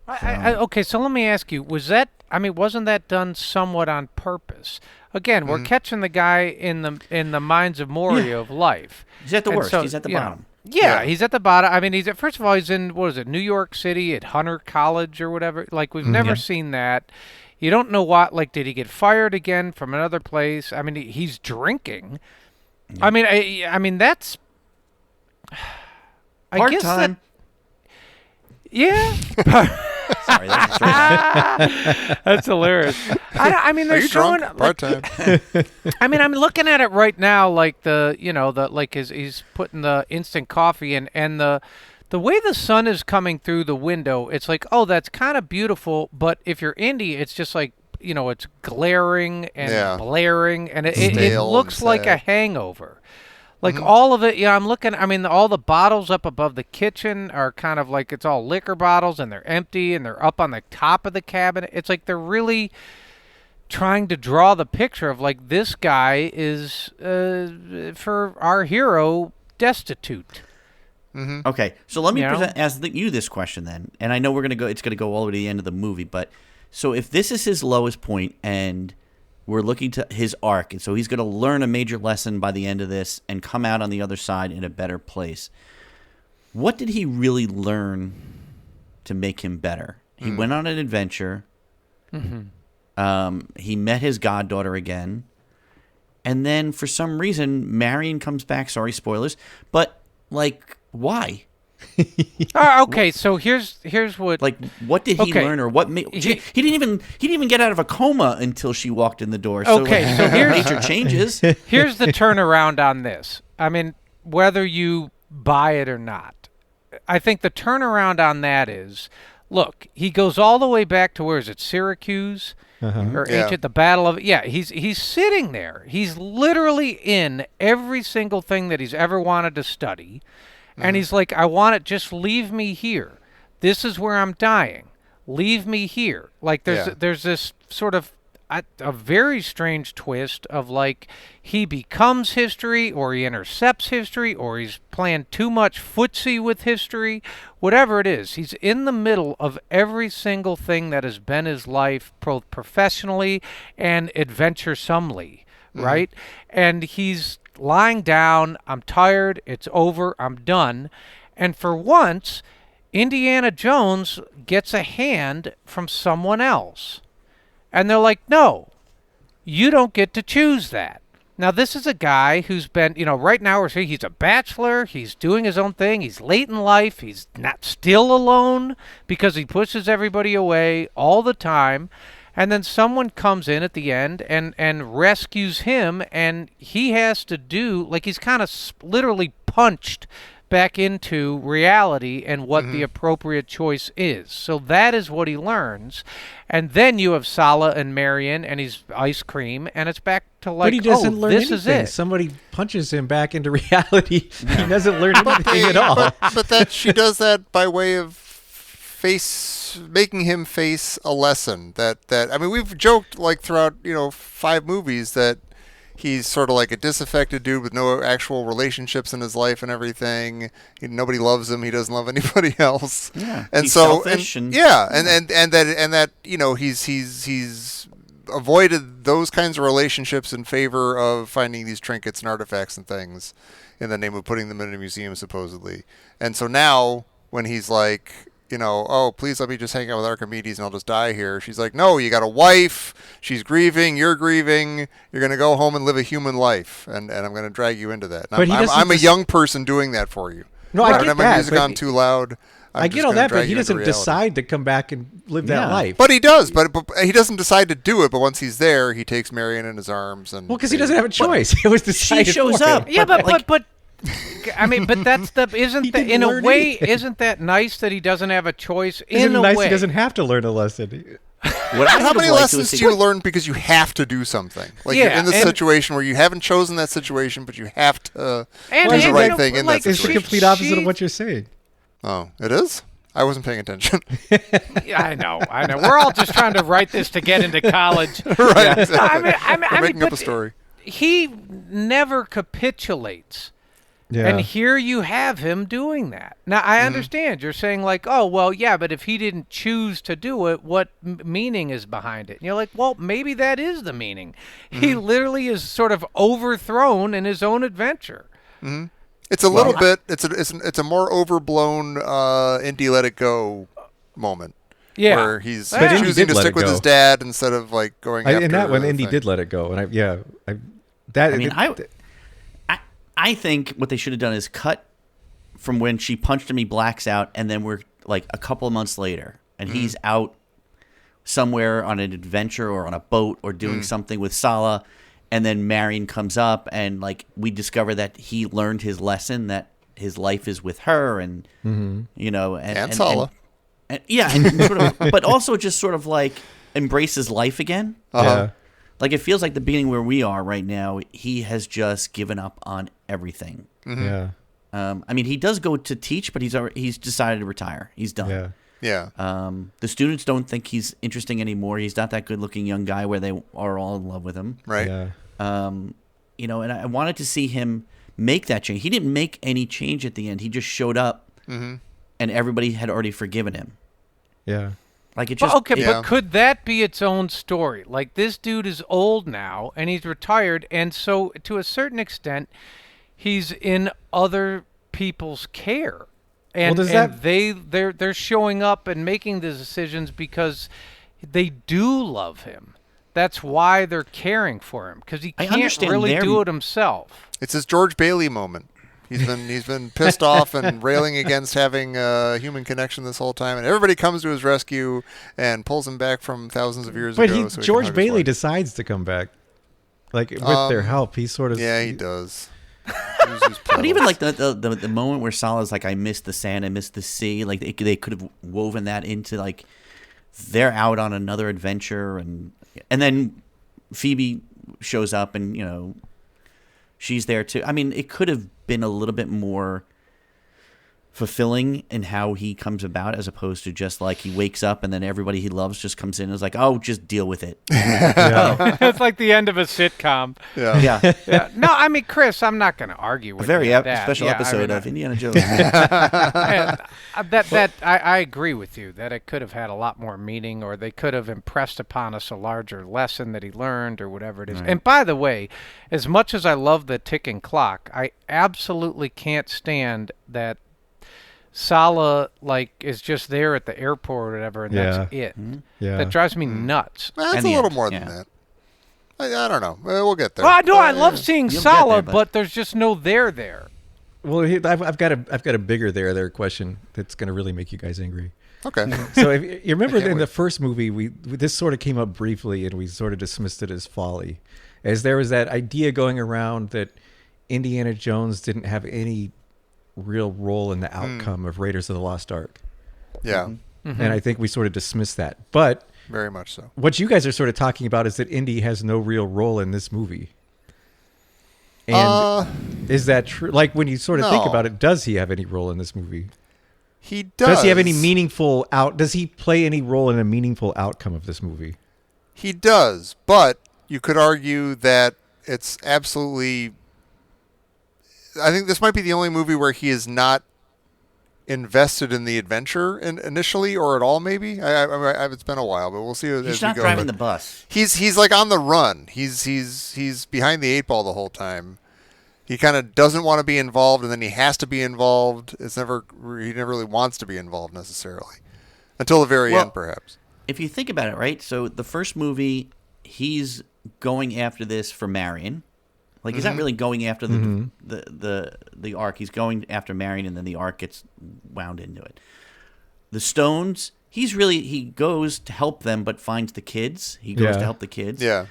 Speaker 4: Okay, so let me ask you: wasn't that done somewhat on purpose? Again, we're catching the guy in the minds of Moria of life.
Speaker 5: He's at the
Speaker 4: And
Speaker 5: worst.
Speaker 4: so,
Speaker 5: He's at the
Speaker 4: you know,
Speaker 5: bottom.
Speaker 4: Yeah,
Speaker 2: Yeah.
Speaker 4: he's at the bottom. I mean, first of all, he's in New York City at Hunter College or whatever. Like we've never seen that. You don't know what. Like, did he get fired again from another place? I mean, he's drinking. I mean, that's. I guess that.
Speaker 5: Part-time.
Speaker 4: Yeah.
Speaker 5: Sorry, that was a throwback.
Speaker 4: That's hilarious. I mean,
Speaker 2: Are
Speaker 4: they're
Speaker 2: you
Speaker 4: showing.
Speaker 2: drunk? Part time.
Speaker 4: I mean, I'm looking at it right now, like he's putting the instant coffee in, and the way the sun is coming through the window. It's like, oh, that's kind of beautiful, but if you're Indy, it's just like, it's glaring and blaring, and it
Speaker 2: Stale
Speaker 4: looks
Speaker 2: and
Speaker 4: like a
Speaker 2: sad.
Speaker 4: hangover. Like all of it, I'm looking. I mean, all the bottles up above the kitchen are kind of like it's all liquor bottles, and they're empty, and they're up on the top of the cabinet. It's like they're really trying to draw the picture of like this guy is for our hero destitute.
Speaker 5: Okay, so let me
Speaker 4: You know?
Speaker 5: ask you this question then, and I know it's gonna go all the way to the end of the movie, but so if this is his lowest point and we're looking to his arc, and so he's gonna learn a major lesson by the end of this and come out on the other side in a better place, what did he really learn to make him better? He went on an adventure. He met his goddaughter again, and then for some reason Marion comes back. Sorry, spoilers, but like, why?
Speaker 4: Okay, so here's what.
Speaker 5: Like, what did he
Speaker 4: Okay.
Speaker 5: learn, or what made he didn't even get out of a coma until she walked in the door. So,
Speaker 4: Okay,
Speaker 5: like,
Speaker 4: so here's-
Speaker 5: major changes.
Speaker 4: Here's the turnaround on this. I mean, whether you buy it or not, I think the turnaround on that is, look, he goes all the way back to where is it, Syracuse or
Speaker 2: Yeah.
Speaker 4: ancient, the Battle of He's sitting there. He's literally in every single thing that he's ever wanted to study, and he's like, I want it. Just leave me here. This is where I'm dying. Leave me here. Like there's this sort of a very strange twist of like he becomes history or he intercepts history or he's playing too much footsie with history, whatever it is. He's in the middle of every single thing that has been his life professionally and adventuresomely, right? And he's lying down, I'm tired, it's over, I'm done. And for once, Indiana Jones gets a hand from someone else. And they're like, no, you don't get to choose that. Now, this is a guy who's been, right now we're saying he's a bachelor. He's doing his own thing. He's late in life. He's not still alone because he pushes everybody away all the time. And then someone comes in at the end and rescues him, and he has to do, like he's kind of literally punched back into reality and what the appropriate choice is. So that is what he learns. And then you have Sala and Marion, and he's ice cream, and it's back to like,
Speaker 3: But he doesn't learn
Speaker 4: this
Speaker 3: anything.
Speaker 4: is it.
Speaker 3: Somebody punches him back into reality. He doesn't learn anything at all.
Speaker 2: But that she does that by way of making him face a lesson. That I mean, we've joked like throughout 5 movies that he's sort of like a disaffected dude with no actual relationships in his life and everything. Nobody loves him. He doesn't love anybody else.
Speaker 5: Yeah,
Speaker 2: and
Speaker 5: he's
Speaker 2: so
Speaker 5: selfish
Speaker 2: and
Speaker 5: and-
Speaker 2: that he's avoided those kinds of relationships in favor of finding these trinkets and artifacts and things in the name of putting them in a museum supposedly. And so now when he's like, oh, please let me just hang out with Archimedes and I'll just die here. She's like, no, you got a wife. She's grieving. You're grieving. You're going to go home and live a human life. And I'm going to drag you into that. And
Speaker 3: But he doesn't
Speaker 2: I'm a
Speaker 3: just-
Speaker 2: young person doing that for you.
Speaker 3: No, I
Speaker 2: don't
Speaker 3: get
Speaker 2: have my
Speaker 3: that,
Speaker 2: music
Speaker 3: but
Speaker 2: on too loud.
Speaker 3: I get all that, but he doesn't decide to come back and live that
Speaker 5: Yeah.
Speaker 3: life.
Speaker 2: But he does. But he doesn't decide to do it. But once he's there, he takes Marion in his arms. And
Speaker 3: Well, because he doesn't have a choice. It was decided
Speaker 5: shows
Speaker 3: for him.
Speaker 5: up.
Speaker 4: Yeah, but
Speaker 5: like-
Speaker 4: I mean, but that's the
Speaker 3: He
Speaker 4: isn't the,
Speaker 3: didn't
Speaker 4: in a
Speaker 3: learn
Speaker 4: way
Speaker 3: anything.
Speaker 4: isn't that nice that he doesn't have a choice?
Speaker 3: Isn't
Speaker 4: In
Speaker 3: it
Speaker 4: a
Speaker 3: nice
Speaker 4: way,
Speaker 3: he doesn't have to learn a lesson?
Speaker 5: What I
Speaker 2: How
Speaker 5: would
Speaker 2: many
Speaker 5: have liked
Speaker 2: lessons
Speaker 5: was
Speaker 2: do you learn because you have to do something? Like you're
Speaker 4: Yeah,
Speaker 2: in the
Speaker 4: and-
Speaker 2: situation where you haven't chosen that situation, but you have to
Speaker 4: And-
Speaker 2: do the
Speaker 4: and,
Speaker 2: right
Speaker 4: you know,
Speaker 2: thing in
Speaker 4: like,
Speaker 2: that
Speaker 3: It's the
Speaker 2: situation.
Speaker 3: complete opposite
Speaker 4: she-
Speaker 3: of what you're saying.
Speaker 2: Oh, it is? I wasn't paying attention.
Speaker 4: Yeah, I know. We're all just trying to write this to get into college.
Speaker 2: Right, exactly.
Speaker 4: I
Speaker 2: We're making up a
Speaker 4: but
Speaker 2: story.
Speaker 4: He never capitulates.
Speaker 3: Yeah.
Speaker 4: And here you have him doing that. Now, I understand. You're saying, like, oh, well, yeah, but if he didn't choose to do it, what meaning is behind it? And you're like, well, maybe that is the meaning. He literally is sort of overthrown in his own adventure.
Speaker 2: It's a little bit. It's a more overblown Indy Let It Go moment.
Speaker 4: Yeah.
Speaker 2: Where he's
Speaker 4: But Indy
Speaker 2: choosing
Speaker 3: did
Speaker 2: to
Speaker 3: let
Speaker 2: stick
Speaker 3: it
Speaker 2: with
Speaker 3: go.
Speaker 2: his dad instead of like going after
Speaker 3: In that one,
Speaker 2: the
Speaker 3: Indy
Speaker 2: thing.
Speaker 3: did let it go, and
Speaker 5: I think what they should have done is cut from when she punched him, he blacks out, and then we're like a couple of months later, and he's out somewhere on an adventure or on a boat or doing something with Sala, and then Marion comes up, and like we discover that he learned his lesson, that his life is with her, and you know,
Speaker 2: And Sala.
Speaker 5: and sort of, but also just sort of like embraces life again.
Speaker 3: Yeah.
Speaker 5: Like it feels like the beginning where we are right now. He has just given up on everything.
Speaker 3: Yeah.
Speaker 5: I mean, he does go to teach, but he's decided to retire. He's done.
Speaker 3: Yeah.
Speaker 2: Yeah.
Speaker 5: The students don't think he's interesting anymore. He's not that good-looking young guy where they are all in love with him.
Speaker 2: Right.
Speaker 3: Yeah.
Speaker 5: You know, and I wanted to see him make that change. He didn't make any change at the end. He just showed up, and everybody had already forgiven him.
Speaker 3: Yeah.
Speaker 5: Like it just
Speaker 4: But could that be its own story? Like this dude is old now and he's retired, and so to a certain extent, he's in other people's care. And,
Speaker 3: Well, does
Speaker 4: and
Speaker 3: that-
Speaker 4: they're showing up and making the decisions because they do love him. That's why they're caring for him, because he
Speaker 5: I
Speaker 4: can't
Speaker 5: understand
Speaker 4: really
Speaker 5: their-
Speaker 4: do it himself.
Speaker 2: It's his George Bailey moment. He's been pissed off and railing against having a human connection this whole time, and everybody comes to his rescue and pulls him back from thousands of years
Speaker 3: But
Speaker 2: ago. So he can
Speaker 3: George
Speaker 2: hug his
Speaker 3: Bailey
Speaker 2: wife.
Speaker 3: decides to come back, like with their help. He sort of
Speaker 2: Yeah, he does.
Speaker 5: But even like the moment where Sala's like, I miss the sand, I miss the sea. Like they could have woven that into like they're out on another adventure, and then Phoebe shows up, and you know she's there too. I mean, it could have been a little bit more fulfilling in how he comes about, as opposed to just like he wakes up and then everybody he loves just comes in and is like, oh, just deal with it.
Speaker 4: It's like the end of a sitcom.
Speaker 2: Yeah.
Speaker 5: Yeah.
Speaker 4: Yeah. No, I mean, Chris, I'm not going to argue
Speaker 5: A
Speaker 4: with
Speaker 5: very
Speaker 4: you on that.
Speaker 5: special
Speaker 4: Yeah, I
Speaker 5: episode
Speaker 4: mean,
Speaker 5: of Indiana Jones.
Speaker 4: And I agree with you that it could have had a lot more meaning, or they could have impressed upon us a larger lesson that he learned, or whatever it is. And by the way, as much as I love the ticking clock, I absolutely can't stand that Sala like is just there at the airport or whatever, and that's it.
Speaker 3: Yeah.
Speaker 4: That drives me nuts.
Speaker 2: Well, that's
Speaker 5: And
Speaker 2: a
Speaker 5: the
Speaker 2: little
Speaker 5: end,
Speaker 2: more than
Speaker 5: yeah.
Speaker 2: that. I don't know. We'll get there.
Speaker 4: Well, no, I love seeing
Speaker 5: You'll get
Speaker 4: Sala,
Speaker 5: there,
Speaker 4: but
Speaker 5: but-
Speaker 4: there's just no there.
Speaker 3: Well, I've got a bigger there question that's going to really make you guys angry.
Speaker 2: Okay.
Speaker 3: So if you remember
Speaker 2: can't
Speaker 3: in the
Speaker 2: wait.
Speaker 3: first movie, this sort of came up briefly, and we sort of dismissed it as folly, as there was that idea going around that Indiana Jones didn't have any real role in the outcome of Raiders of the Lost Ark,
Speaker 2: Yeah.
Speaker 3: and I think we sort of dismissed that. But
Speaker 2: Very much so.
Speaker 3: what you guys are sort of talking about is that Indy has no real role in this movie. And is that true? Like when you sort of think
Speaker 2: no.
Speaker 3: about it, does he have any role in this movie?
Speaker 2: He does.
Speaker 3: Does he have any meaningful Does he play any role in a meaningful outcome of this movie?
Speaker 2: He does, but you could argue that it's absolutely. I think this might be the only movie where he is not invested in the adventure initially or at all. Maybe it's been a while, but we'll see.
Speaker 5: He's
Speaker 2: as we
Speaker 5: not
Speaker 2: go,
Speaker 5: driving
Speaker 2: but
Speaker 5: the bus.
Speaker 2: He's like on the run. He's behind the eight ball the whole time. He kind of doesn't want to be involved, and then he has to be involved. He never really wants to be involved necessarily until the very end, perhaps.
Speaker 5: If you think about it, right? So the first movie, he's going after this for Marion. Like he's not really going after the arc. He's going after Marion, and then the arc gets wound into it. The Stones, he goes to help them, but finds the kids. He goes to help the kids.
Speaker 2: Yeah.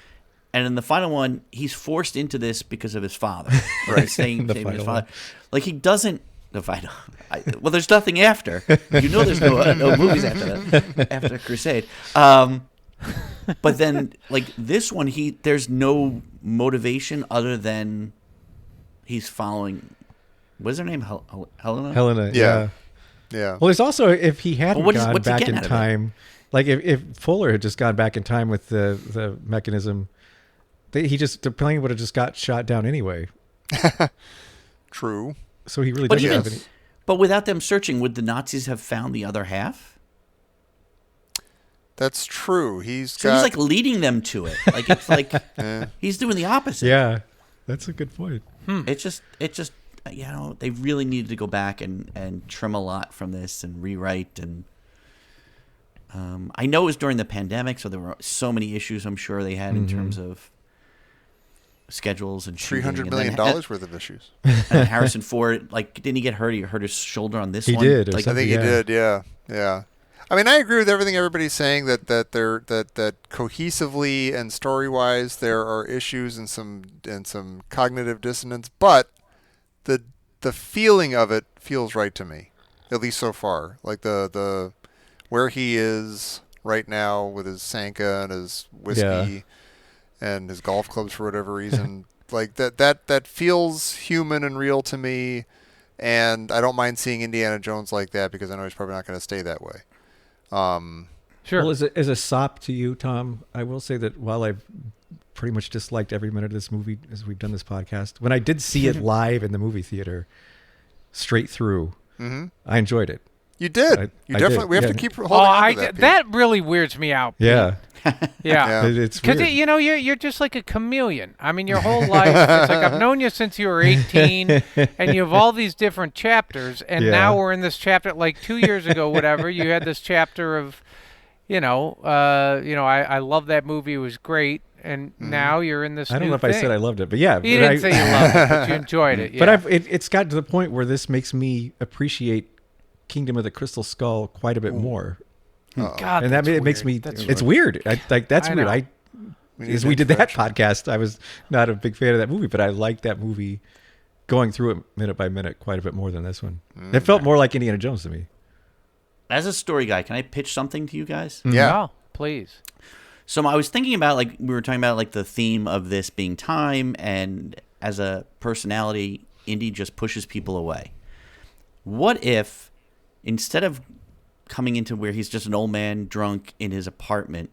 Speaker 5: And in the final one, he's forced into this because of his father. Right. He's saying his
Speaker 3: final
Speaker 5: father.
Speaker 3: one.
Speaker 5: Like he doesn't. The final. Well, there's nothing after. You know, there's no movies after Crusade. But then, like this one, there's no motivation other than he's following. What's her name? Helena.
Speaker 3: Helena.
Speaker 2: Yeah. Yeah.
Speaker 3: Well, there's also if he hadn't
Speaker 5: what's he
Speaker 3: gone back
Speaker 5: getting
Speaker 3: in
Speaker 5: out of it?
Speaker 3: time, like if Fuller had just gone back in time with the mechanism, the plane would have just got shot down anyway.
Speaker 2: True.
Speaker 3: So he really
Speaker 5: But
Speaker 3: doesn't
Speaker 5: even,
Speaker 3: have any.
Speaker 5: but without them searching, would the Nazis have found the other half?
Speaker 2: That's true.
Speaker 5: He's like leading them to it. Like it's like he's doing the opposite.
Speaker 3: Yeah, that's a good point.
Speaker 5: It just they really needed to go back and trim a lot from this and rewrite and. I know it was during the pandemic, so there were so many issues. I'm sure they had in terms of schedules and shooting.
Speaker 2: $300 million worth of issues.
Speaker 5: And Harrison Ford, like, didn't he get hurt? He hurt his shoulder on this
Speaker 3: He
Speaker 5: one.
Speaker 3: did, or
Speaker 5: Like,
Speaker 2: I think he
Speaker 3: Yeah.
Speaker 2: did. Yeah. Yeah. I mean, I agree with everything everybody's saying that cohesively and story wise there are issues and some cognitive dissonance, but the feeling of it feels right to me, at least so far. Like the where he is right now with his Sanka and his whiskey and his golf clubs for whatever reason, like that feels human and real to me. And I don't mind seeing Indiana Jones like that because I know he's probably not going to stay that way.
Speaker 4: Sure.
Speaker 3: Well, as a sop to you, Tom, I will say that while I've pretty much disliked every minute of this movie as we've done this podcast, when I did see it live in the movie theater, straight through, I enjoyed it.
Speaker 2: You did.
Speaker 3: I
Speaker 2: Definitely.
Speaker 3: did,
Speaker 2: We have
Speaker 3: yeah.
Speaker 2: to keep holding on to that. Pete.
Speaker 4: That really weirds me out. Pete.
Speaker 3: Yeah.
Speaker 4: Yeah.
Speaker 3: It's
Speaker 4: Because
Speaker 3: weird.
Speaker 4: you're just like a chameleon. I mean, your whole life. It's like I've known you since you were 18, and you have all these different chapters. And
Speaker 3: Yeah.
Speaker 4: now we're in this chapter. Like 2 years ago, whatever, you had this chapter of, I love that movie. It was great. And now you're in this.
Speaker 3: I don't
Speaker 4: new
Speaker 3: know if I
Speaker 4: thing.
Speaker 3: said I loved it, but yeah.
Speaker 4: You
Speaker 3: but
Speaker 4: didn't say you loved it, but you enjoyed it. Yeah.
Speaker 3: But it's got to the point where this makes me appreciate Kingdom of the Crystal Skull quite a bit more.
Speaker 4: God,
Speaker 3: And
Speaker 4: that's
Speaker 3: it makes
Speaker 4: weird.
Speaker 3: me.
Speaker 4: That's
Speaker 3: It's weird. That's
Speaker 4: I
Speaker 3: weird.
Speaker 4: know.
Speaker 3: As we did that podcast, I was not a big fan of that movie, but I liked that movie going through it minute by minute quite a bit more than this one. It felt more like Indiana Jones to me.
Speaker 5: As a story guy, can I pitch something to you guys?
Speaker 2: Yeah.
Speaker 4: Oh, please.
Speaker 5: So I was thinking about, like, we were talking about, like, the theme of this being time, and as a personality, Indy just pushes people away. What if, instead of coming into where he's just an old man drunk in his apartment,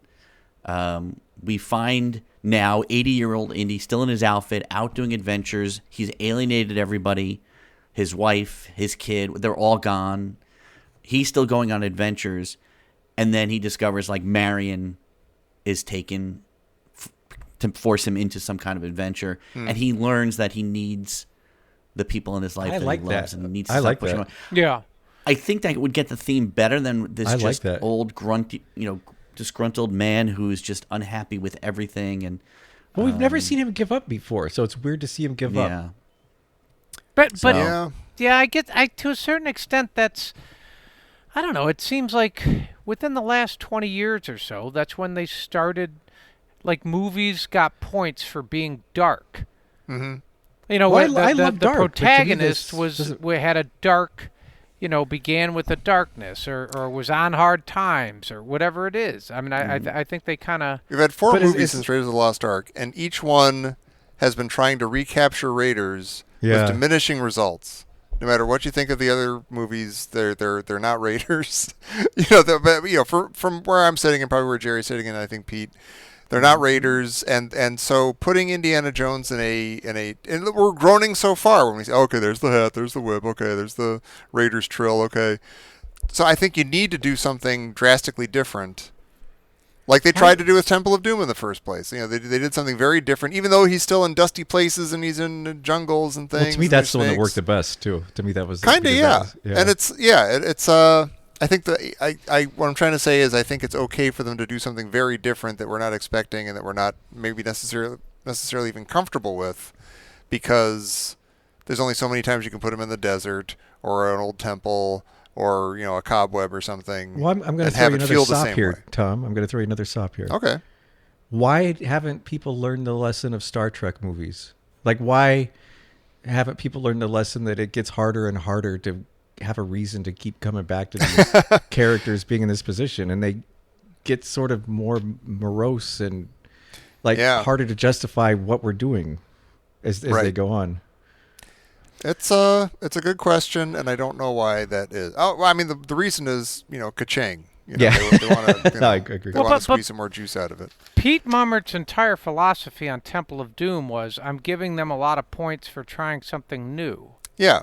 Speaker 5: we find now 80-year-old Indy still in his outfit, out doing adventures. He's alienated everybody, his wife, his kid, they're all gone. He's still going on adventures, and then he discovers, like, Marion is taken to force him into some kind of adventure, and he learns that he needs the people in his life
Speaker 3: I
Speaker 5: that
Speaker 3: like
Speaker 5: he loves,
Speaker 3: that.
Speaker 5: and he needs
Speaker 3: I
Speaker 5: to stop
Speaker 3: like
Speaker 5: pushing
Speaker 3: that.
Speaker 5: him.
Speaker 4: Yeah.
Speaker 5: I think that would get the theme better than this
Speaker 3: I like
Speaker 5: just
Speaker 3: that.
Speaker 5: old grunty, disgruntled man who's just unhappy with everything. And
Speaker 3: Well, we've never seen him give up before, so it's weird to see him give up.
Speaker 5: yeah,
Speaker 4: But
Speaker 2: Yeah.
Speaker 4: yeah, I to a certain extent that's, I don't know, it seems like within the last 20 years or so, that's when they started, like, movies got points for being dark.
Speaker 2: Mm-hmm.
Speaker 3: Well, I love
Speaker 4: the
Speaker 3: dark, but to me
Speaker 4: protagonist
Speaker 3: this doesn't-
Speaker 4: had a dark, began with a darkness or was on hard times or whatever it is. I mean, I think they kind of.
Speaker 2: We've had 4
Speaker 3: But
Speaker 2: movies
Speaker 3: it's-
Speaker 2: since Raiders of the Lost Ark, and each one has been trying to recapture Raiders
Speaker 3: Yeah.
Speaker 2: with diminishing results. No matter what you think of the other movies, they're not Raiders. From where I'm sitting and probably where Jerry's sitting, and I think Pete, they're not Raiders, and so putting Indiana Jones in a and we're groaning so far when we say, okay, there's the hat, there's the whip, okay, there's the Raiders trill, okay. So I think you need to do something drastically different, like they tried to do with Temple of Doom in the first place. They did something very different, even though he's still in dusty places and he's in jungles and things.
Speaker 3: Well, to me,
Speaker 2: and
Speaker 3: that's
Speaker 2: there's
Speaker 3: the one that
Speaker 2: snakes.
Speaker 3: worked the best too. To me, that was
Speaker 2: Kind of,
Speaker 3: because
Speaker 2: yeah.
Speaker 3: that was-
Speaker 2: And it's I think what I'm trying to say is I think it's okay for them to do something very different that we're not expecting and that we're not maybe necessarily even comfortable with, because there's only so many times you can put them in the desert or an old temple or a cobweb or something.
Speaker 3: Well, I'm going to
Speaker 2: and
Speaker 3: throw
Speaker 2: have
Speaker 3: you
Speaker 2: it
Speaker 3: another
Speaker 2: feel the
Speaker 3: sop
Speaker 2: same
Speaker 3: here,
Speaker 2: way.
Speaker 3: Tom. I'm going to throw you another sop here.
Speaker 2: Okay.
Speaker 3: Why haven't people learned the lesson of Star Trek movies? Like, why haven't people learned the lesson that it gets harder and harder to have a reason to keep coming back to these characters being in this position, and they get sort of more morose and harder to justify what we're doing as they go on?
Speaker 2: It's a good question, and I don't know why that is. Oh, well, I mean, the reason is, ka-ching.
Speaker 3: Yeah.
Speaker 2: They want to.
Speaker 3: I agree.
Speaker 2: They
Speaker 4: Well,
Speaker 2: want
Speaker 4: but-
Speaker 2: to squeeze some more juice out of it.
Speaker 4: Pete Mummert's entire philosophy on Temple of Doom was, I'm giving them a lot of points for trying something new.
Speaker 2: Yeah.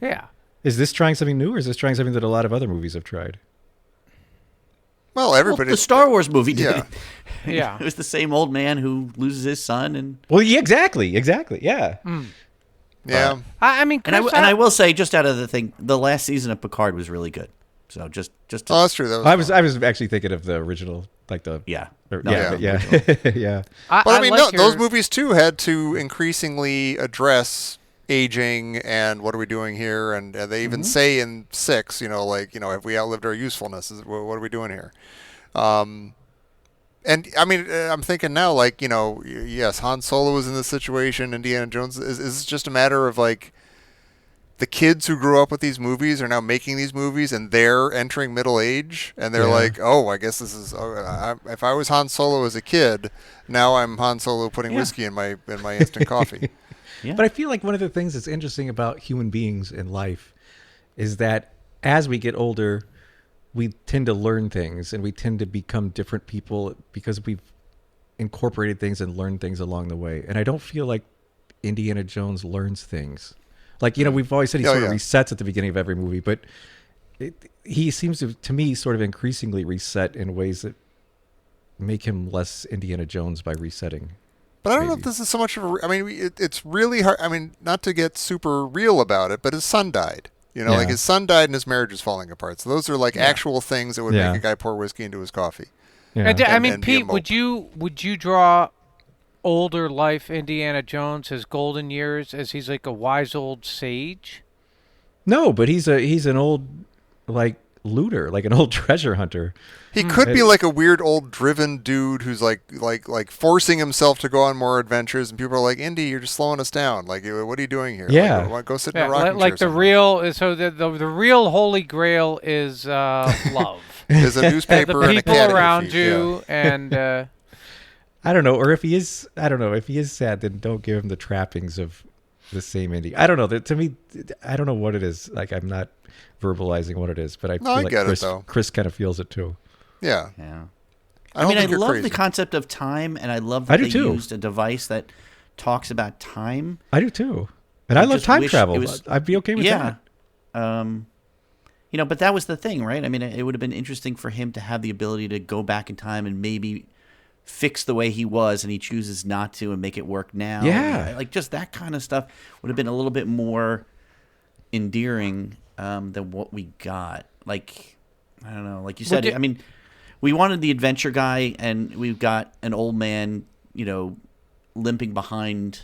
Speaker 4: Yeah.
Speaker 3: Is this trying something new, or is this trying something that a lot of other movies have tried?
Speaker 2: Well, everybody.
Speaker 5: the Star Wars movie did.
Speaker 2: Yeah.
Speaker 4: Yeah.
Speaker 5: It was the same old man who loses his son, and
Speaker 3: Well, yeah, exactly, yeah.
Speaker 2: Yeah.
Speaker 4: I mean,
Speaker 5: and
Speaker 4: Chris,
Speaker 5: I will say, just out of the thing, the last season of Picard was really good. So just to,
Speaker 2: Oh, that's true. That was
Speaker 3: I was
Speaker 2: fun.
Speaker 3: I was actually thinking of the original, like the
Speaker 5: yeah.
Speaker 3: or-
Speaker 5: No,
Speaker 3: yeah,
Speaker 2: yeah.
Speaker 3: but yeah, yeah.
Speaker 2: But I mean,
Speaker 4: like
Speaker 2: those
Speaker 4: your-
Speaker 2: movies too had to increasingly address aging and what are we doing here? And they even say in 6, have we outlived our usefulness? What are we doing here? And I mean, I'm thinking now, yes, Han Solo is in this situation. Indiana Jones is this just a matter of the kids who grew up with these movies are now making these movies, and they're entering middle age, and they're like, oh, I guess this is. If I was Han Solo as a kid, now I'm Han Solo putting whiskey in my instant coffee.
Speaker 5: Yeah.
Speaker 3: But I feel like one of the things that's interesting about human beings in life is that as we get older, we tend to learn things and we tend to become different people because we've incorporated things and learned things along the way. And I don't feel like Indiana Jones learns things. We've always said he sort of resets at the beginning of every movie, but he seems to me, sort of increasingly reset in ways that make him less Indiana Jones by resetting.
Speaker 2: But I don't know if this is so much of it's really hard. I mean, not to get super real about it, but his son died. His son died and his marriage is falling apart. So those are actual things that would make a guy pour whiskey into his coffee.
Speaker 3: Yeah.
Speaker 4: And Pete, would you draw older life Indiana Jones, his golden years, as he's like a wise old sage?
Speaker 3: No, but he's an old looter, like an old treasure hunter.
Speaker 2: He could be like a weird old driven dude who's like forcing himself to go on more adventures, and people are like, Indy, you're just slowing us down. What are you doing here?
Speaker 3: Yeah.
Speaker 2: Go sit in a rocking chair.
Speaker 4: Like the real, so the real holy grail is love.
Speaker 2: There's a newspaper
Speaker 4: the
Speaker 2: and a
Speaker 4: people
Speaker 2: cat
Speaker 4: around you, and
Speaker 3: I don't know. Or if he is sad, then don't give him the trappings of the same Indy. I don't know. To me, I don't know what it is. I'm not verbalizing what it is, but I feel like Chris kind of feels it too.
Speaker 2: Yeah.
Speaker 5: Yeah.
Speaker 2: I
Speaker 5: love
Speaker 2: crazy.
Speaker 5: the concept of time, and I love that they used a device that talks about time.
Speaker 3: I do too. And I love time travel. I'd be okay with that.
Speaker 5: But that was the thing, right? I mean, it would have been interesting for him to have the ability to go back in time and maybe fix the way he was, and he chooses not to and make it work now.
Speaker 3: Yeah.
Speaker 5: Just that kind of stuff would have been a little bit more endearing than what we got. I don't know. Like you said, we wanted the adventure guy, and we've got an old man, limping behind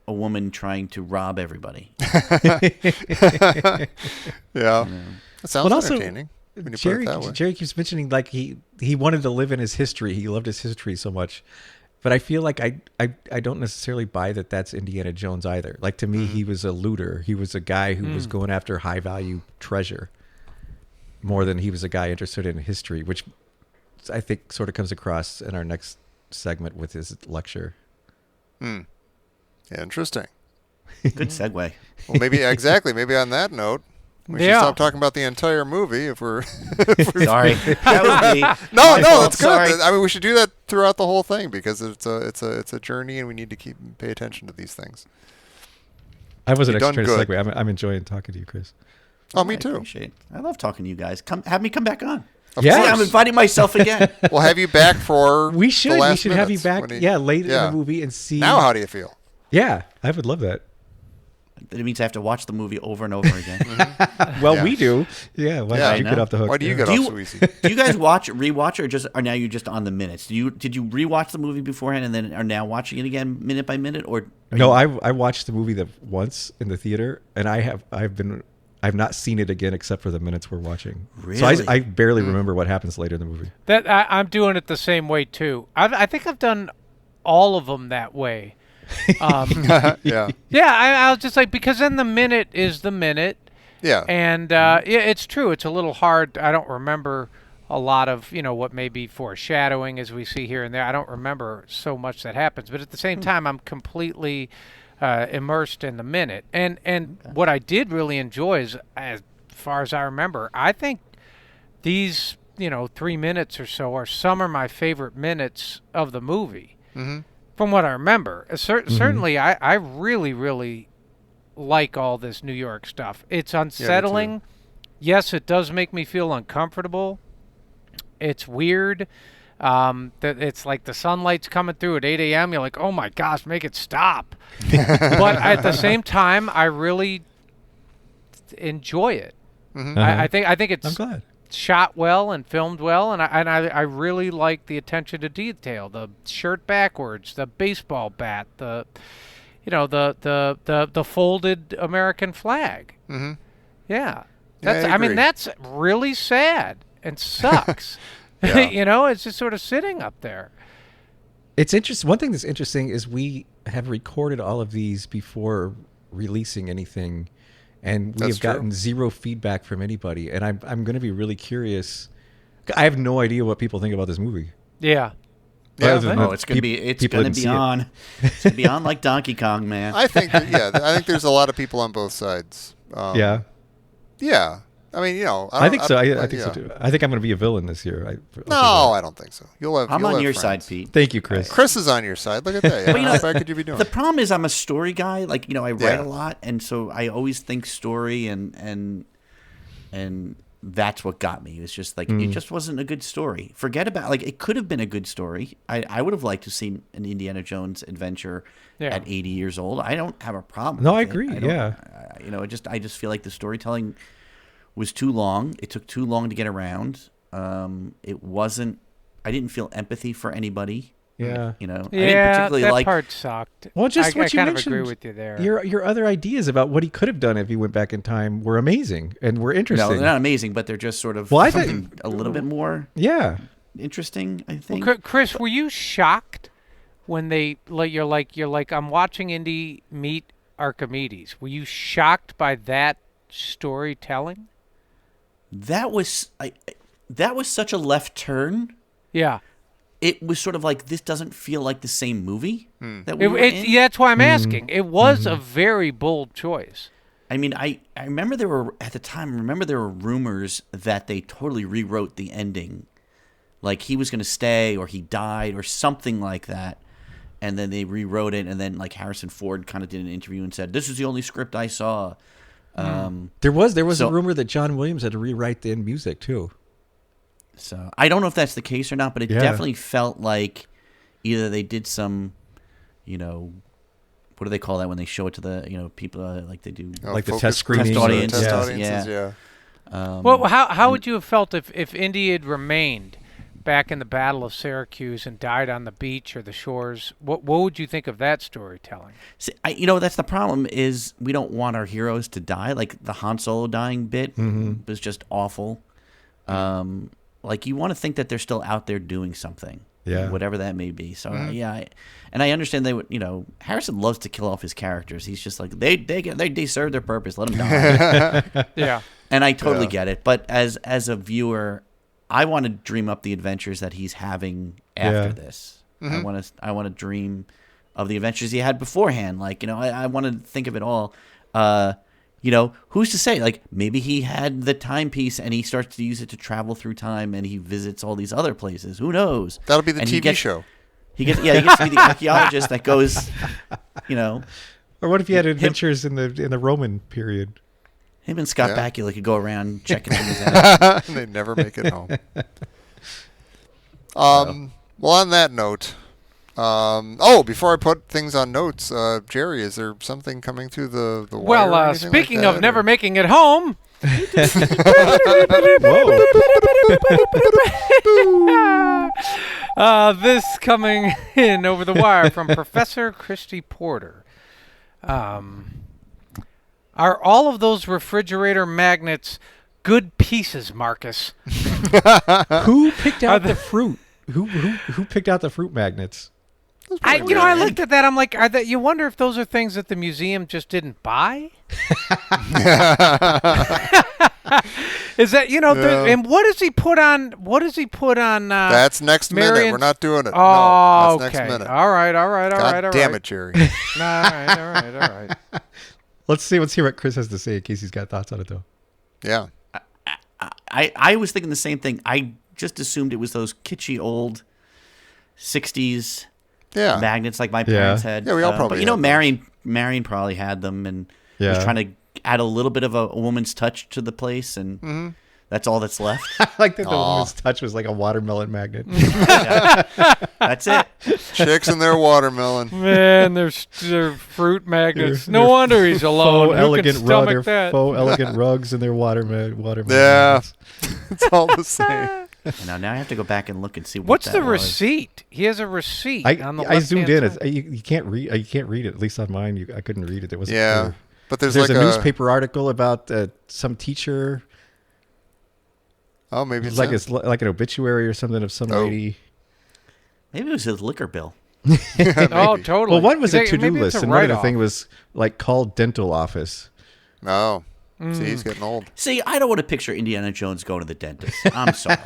Speaker 5: a woman trying to rob everybody.
Speaker 2: Yeah. That sounds entertaining. When you put it that way.
Speaker 3: Jerry keeps mentioning he wanted to live in his history. He loved his history so much. But I feel like I don't necessarily buy that that's Indiana Jones either. To me, he was a looter. He was a guy who was going after high value treasure more than he was a guy interested in history, which I think sort of comes across in our next segment with his lecture.
Speaker 2: Interesting.
Speaker 5: Good segue.
Speaker 2: Well, maybe on that note, we should stop talking about the entire movie if we're
Speaker 5: sorry. That was me.
Speaker 2: No, that's good.
Speaker 5: Sorry.
Speaker 2: I mean, we should do that throughout the whole thing because it's a journey, and we need to pay attention to these things.
Speaker 3: I wasn't
Speaker 2: You've
Speaker 3: actually trying
Speaker 2: done
Speaker 3: to segue. I'm enjoying talking to you, Chris.
Speaker 2: Oh, me too.
Speaker 5: I love talking to you guys. Have me come back on.
Speaker 3: Yeah,
Speaker 5: See, I'm inviting myself again.
Speaker 2: We'll have you back for
Speaker 3: we should.
Speaker 2: the last
Speaker 3: We should have you
Speaker 2: minutes
Speaker 3: back.
Speaker 2: when
Speaker 3: Later in the movie and see.
Speaker 2: Now, how do you feel?
Speaker 3: Yeah, I would love that.
Speaker 5: It means I have to watch the movie over and over again.
Speaker 3: Well, we do. Yeah, why don't you get off the hook?
Speaker 2: Why do you get off so easy?
Speaker 5: Do you guys rewatch, or just are now you just on the minutes? Did you rewatch the movie beforehand and then are now watching it again minute by minute, or?
Speaker 3: No, I watched the movie once in the theater, and I've not seen it again except for the minutes we're watching.
Speaker 5: Really?
Speaker 3: So I barely remember what happens later in the movie.
Speaker 4: That I'm doing it the same way too. I think I've done all of them that way.
Speaker 2: Yeah.
Speaker 4: I was just because then the minute is the minute.
Speaker 2: Yeah.
Speaker 4: And it's true. It's a little hard. I don't remember a lot of what may be foreshadowing as we see here and there. I don't remember so much that happens, but at the same time, I'm completely immersed in the minute. And what I did really enjoy is, as far as I remember, I think these 3 minutes or so are some of my favorite minutes of the movie.
Speaker 2: Mm-hmm.
Speaker 4: From what I remember. Certainly, I really, really like all this New York stuff. It's unsettling.
Speaker 2: Yeah,
Speaker 4: yes, it does make me feel uncomfortable. It's weird. That it's like the sunlight's coming through at 8 a.m. You're like, oh my gosh, make it stop. But at the same time, I really enjoy it.
Speaker 2: Mm-hmm.
Speaker 4: I think it's
Speaker 3: I'm glad.
Speaker 4: shot well and filmed well, and I really like the attention to detail. The shirt backwards, the baseball bat, the the folded American flag.
Speaker 2: Mm-hmm.
Speaker 4: Yeah.
Speaker 2: Yeah, I
Speaker 4: I mean,
Speaker 2: agree.
Speaker 4: that's really sad and sucks.
Speaker 2: Yeah.
Speaker 4: It's just sort of sitting up there.
Speaker 3: It's interesting. One thing that's interesting is we have recorded all of these before releasing anything, and we
Speaker 2: That's
Speaker 3: have gotten
Speaker 2: true.
Speaker 3: zero feedback from anybody. And I'm going to be really curious. I have no idea what people think about this movie.
Speaker 4: Yeah.
Speaker 2: Yeah.
Speaker 3: Other than
Speaker 5: Oh,
Speaker 3: that
Speaker 5: it's gonna be
Speaker 3: people didn't
Speaker 5: be
Speaker 3: see it.
Speaker 5: on. It's gonna be on like Donkey Kong, man.
Speaker 2: I think I think there's a lot of people on both sides.
Speaker 3: Yeah,
Speaker 2: Yeah. I mean,
Speaker 3: I think so. I think
Speaker 2: yeah.
Speaker 3: so too. I think I'm going to be a villain this year.
Speaker 2: No, I don't think so. You'll have.
Speaker 5: I'm
Speaker 2: you'll
Speaker 5: on
Speaker 2: have
Speaker 5: your
Speaker 2: friends.
Speaker 5: side, Pete.
Speaker 3: Thank you, Chris.
Speaker 2: Chris is on your side. Look at that.
Speaker 5: But,
Speaker 2: How bad could you be doing?
Speaker 5: The problem is I'm a story guy. Like, I write
Speaker 2: Yeah.
Speaker 5: a lot, and so I always think story, and that's what got me. It was just like it just wasn't a good story. Forget about it could have been a good story. I would have liked to see an Indiana Jones adventure at 80 years old. I don't have a problem.
Speaker 3: No,
Speaker 5: with
Speaker 3: I
Speaker 5: it.
Speaker 3: agree.
Speaker 5: don't-
Speaker 3: Yeah.
Speaker 5: I just feel like the storytelling was too long. It took too long to get around. It wasn't. I didn't feel empathy for anybody.
Speaker 3: Yeah.
Speaker 5: I didn't
Speaker 4: Yeah,
Speaker 5: particularly
Speaker 4: that
Speaker 5: like.
Speaker 4: part sucked.
Speaker 3: Well, just
Speaker 4: I
Speaker 3: what you
Speaker 4: kind of
Speaker 3: mentioned.
Speaker 4: agree with you there.
Speaker 3: Your other ideas about what he could have done if he went back in time were amazing and were
Speaker 5: No,
Speaker 3: interesting.
Speaker 5: they're not amazing, but they're just sort of
Speaker 3: Well, I think-
Speaker 5: something a little bit more
Speaker 3: Yeah.
Speaker 5: interesting. I think.
Speaker 4: Chris, were you shocked when they you're like I'm watching Indy meet Archimedes? Were you shocked by that storytelling?
Speaker 5: That was such a left turn.
Speaker 4: Yeah.
Speaker 5: It was sort of like this doesn't feel like the same movie that we were in.
Speaker 4: Yeah, that's why I'm asking. It was a very bold choice.
Speaker 5: I mean, I remember there were at the time. Remember there were rumors that they totally rewrote the ending, like he was going to stay or he died or something like that, and then they rewrote it. And then like Harrison Ford kind of did an interview and said, "This is the only script I saw."
Speaker 3: There was
Speaker 5: So-
Speaker 3: a rumor that John Williams had to rewrite the end music too.
Speaker 5: So I don't know if that's the case or not, but it
Speaker 3: Yeah.
Speaker 5: definitely felt like either they did some, what do they call that when they show it to the people like they do
Speaker 2: Oh,
Speaker 3: Like the
Speaker 2: focus
Speaker 3: test
Speaker 2: groups
Speaker 3: screenings
Speaker 2: or
Speaker 5: or-
Speaker 2: Test
Speaker 5: yeah.
Speaker 2: audiences,
Speaker 5: Yeah.
Speaker 2: yeah.
Speaker 4: Well, how would you have felt if Indy had remained back in the Battle of Syracuse and died on the beach or the shores? What would you think of that storytelling?
Speaker 5: See, that's the problem is we don't want our heroes to die. Like the Han Solo dying bit was just awful. Like you want to think that they're still out there doing something,
Speaker 3: Yeah.
Speaker 5: whatever that may be. So and I understand they would. Harrison loves to kill off his characters. He's just like they serve their purpose. Let them die.
Speaker 4: Yeah.
Speaker 5: And I totally
Speaker 2: Yeah.
Speaker 5: get it. But as a viewer, I want to dream up the adventures that he's having after
Speaker 3: Yeah.
Speaker 5: this. I want to dream of the adventures he had beforehand. Like, I want to think of it all. Who's to say? Like, maybe he had the timepiece and he starts to use it to travel through time and he visits all these other places. Who knows?
Speaker 2: That'll be the
Speaker 5: And he
Speaker 2: TV
Speaker 5: gets-
Speaker 2: show.
Speaker 5: He gets to be the archaeologist that goes,
Speaker 3: Or what if you had adventures in the Roman period?
Speaker 5: him and Scott
Speaker 2: Yeah.
Speaker 5: Bakula could go around checking things out.
Speaker 2: They never make it home. Well, on that note, before I put things on notes, Jerry, is there something coming through the wire?
Speaker 4: Well,
Speaker 2: or anything like
Speaker 4: speaking
Speaker 2: that,
Speaker 4: of never
Speaker 2: or-
Speaker 4: making it home. This coming in over the wire from Professor Christy Porter. Are all of those refrigerator magnets good pieces, Marcus?
Speaker 3: Who picked out the fruit? Who picked out the fruit magnets?
Speaker 4: I looked at that. I'm like, you wonder if those are things that the museum just didn't buy? Is that and what does he put on? What does he put on?
Speaker 2: That's next minute.
Speaker 4: Marion's-
Speaker 2: We're not doing it.
Speaker 4: Oh,
Speaker 2: no, that's
Speaker 4: okay.
Speaker 2: next minute.
Speaker 4: All right.
Speaker 2: God damn it, Jerry.
Speaker 4: All right.
Speaker 3: Let's hear what Chris has to say in case he's got thoughts on it though.
Speaker 2: Yeah.
Speaker 5: I was thinking the same thing. I just assumed it was those kitschy old 60s
Speaker 2: Yeah.
Speaker 5: magnets like my parents had.
Speaker 2: Yeah, we all probably
Speaker 5: But
Speaker 2: had
Speaker 5: Marion probably had them and
Speaker 3: Yeah.
Speaker 5: was trying to add a little bit of a woman's touch to the place, and that's all that's left.
Speaker 3: I like that the woman's touch was like a watermelon magnet.
Speaker 5: That's it.
Speaker 2: Chicks and their watermelon.
Speaker 4: Man, they're fruit magnets. No wonder he's alone.
Speaker 3: Faux
Speaker 4: Who
Speaker 3: elegant
Speaker 4: can stomach
Speaker 3: their
Speaker 4: that?
Speaker 3: faux elegant rugs and their watermelon
Speaker 2: Yeah.
Speaker 3: magnets.
Speaker 2: It's all the same.
Speaker 5: Now I have to go back and look and see what
Speaker 4: What's
Speaker 5: that
Speaker 4: the
Speaker 5: was.
Speaker 4: receipt? He has a receipt on the
Speaker 3: I zoomed in.
Speaker 4: left-hand side.
Speaker 3: You can't read. You can't read it. At least on mine, I couldn't read it. It wasn't
Speaker 2: Yeah.
Speaker 3: clear.
Speaker 2: But there's
Speaker 3: There's
Speaker 2: like
Speaker 3: a newspaper article about some teacher.
Speaker 2: Oh, maybe
Speaker 3: It's like an obituary or something of some
Speaker 2: Oh.
Speaker 3: lady.
Speaker 5: Maybe it was his liquor bill.
Speaker 4: Oh,
Speaker 2: Maybe.
Speaker 4: totally.
Speaker 3: Well, one was a
Speaker 4: Maybe
Speaker 3: to-do
Speaker 4: it's
Speaker 3: list,
Speaker 4: a
Speaker 3: and one of the
Speaker 4: write-off.
Speaker 3: thing was like call dental office.
Speaker 2: Oh. See, he's getting old.
Speaker 5: See, I don't want to picture Indiana Jones going to the dentist. I'm sorry.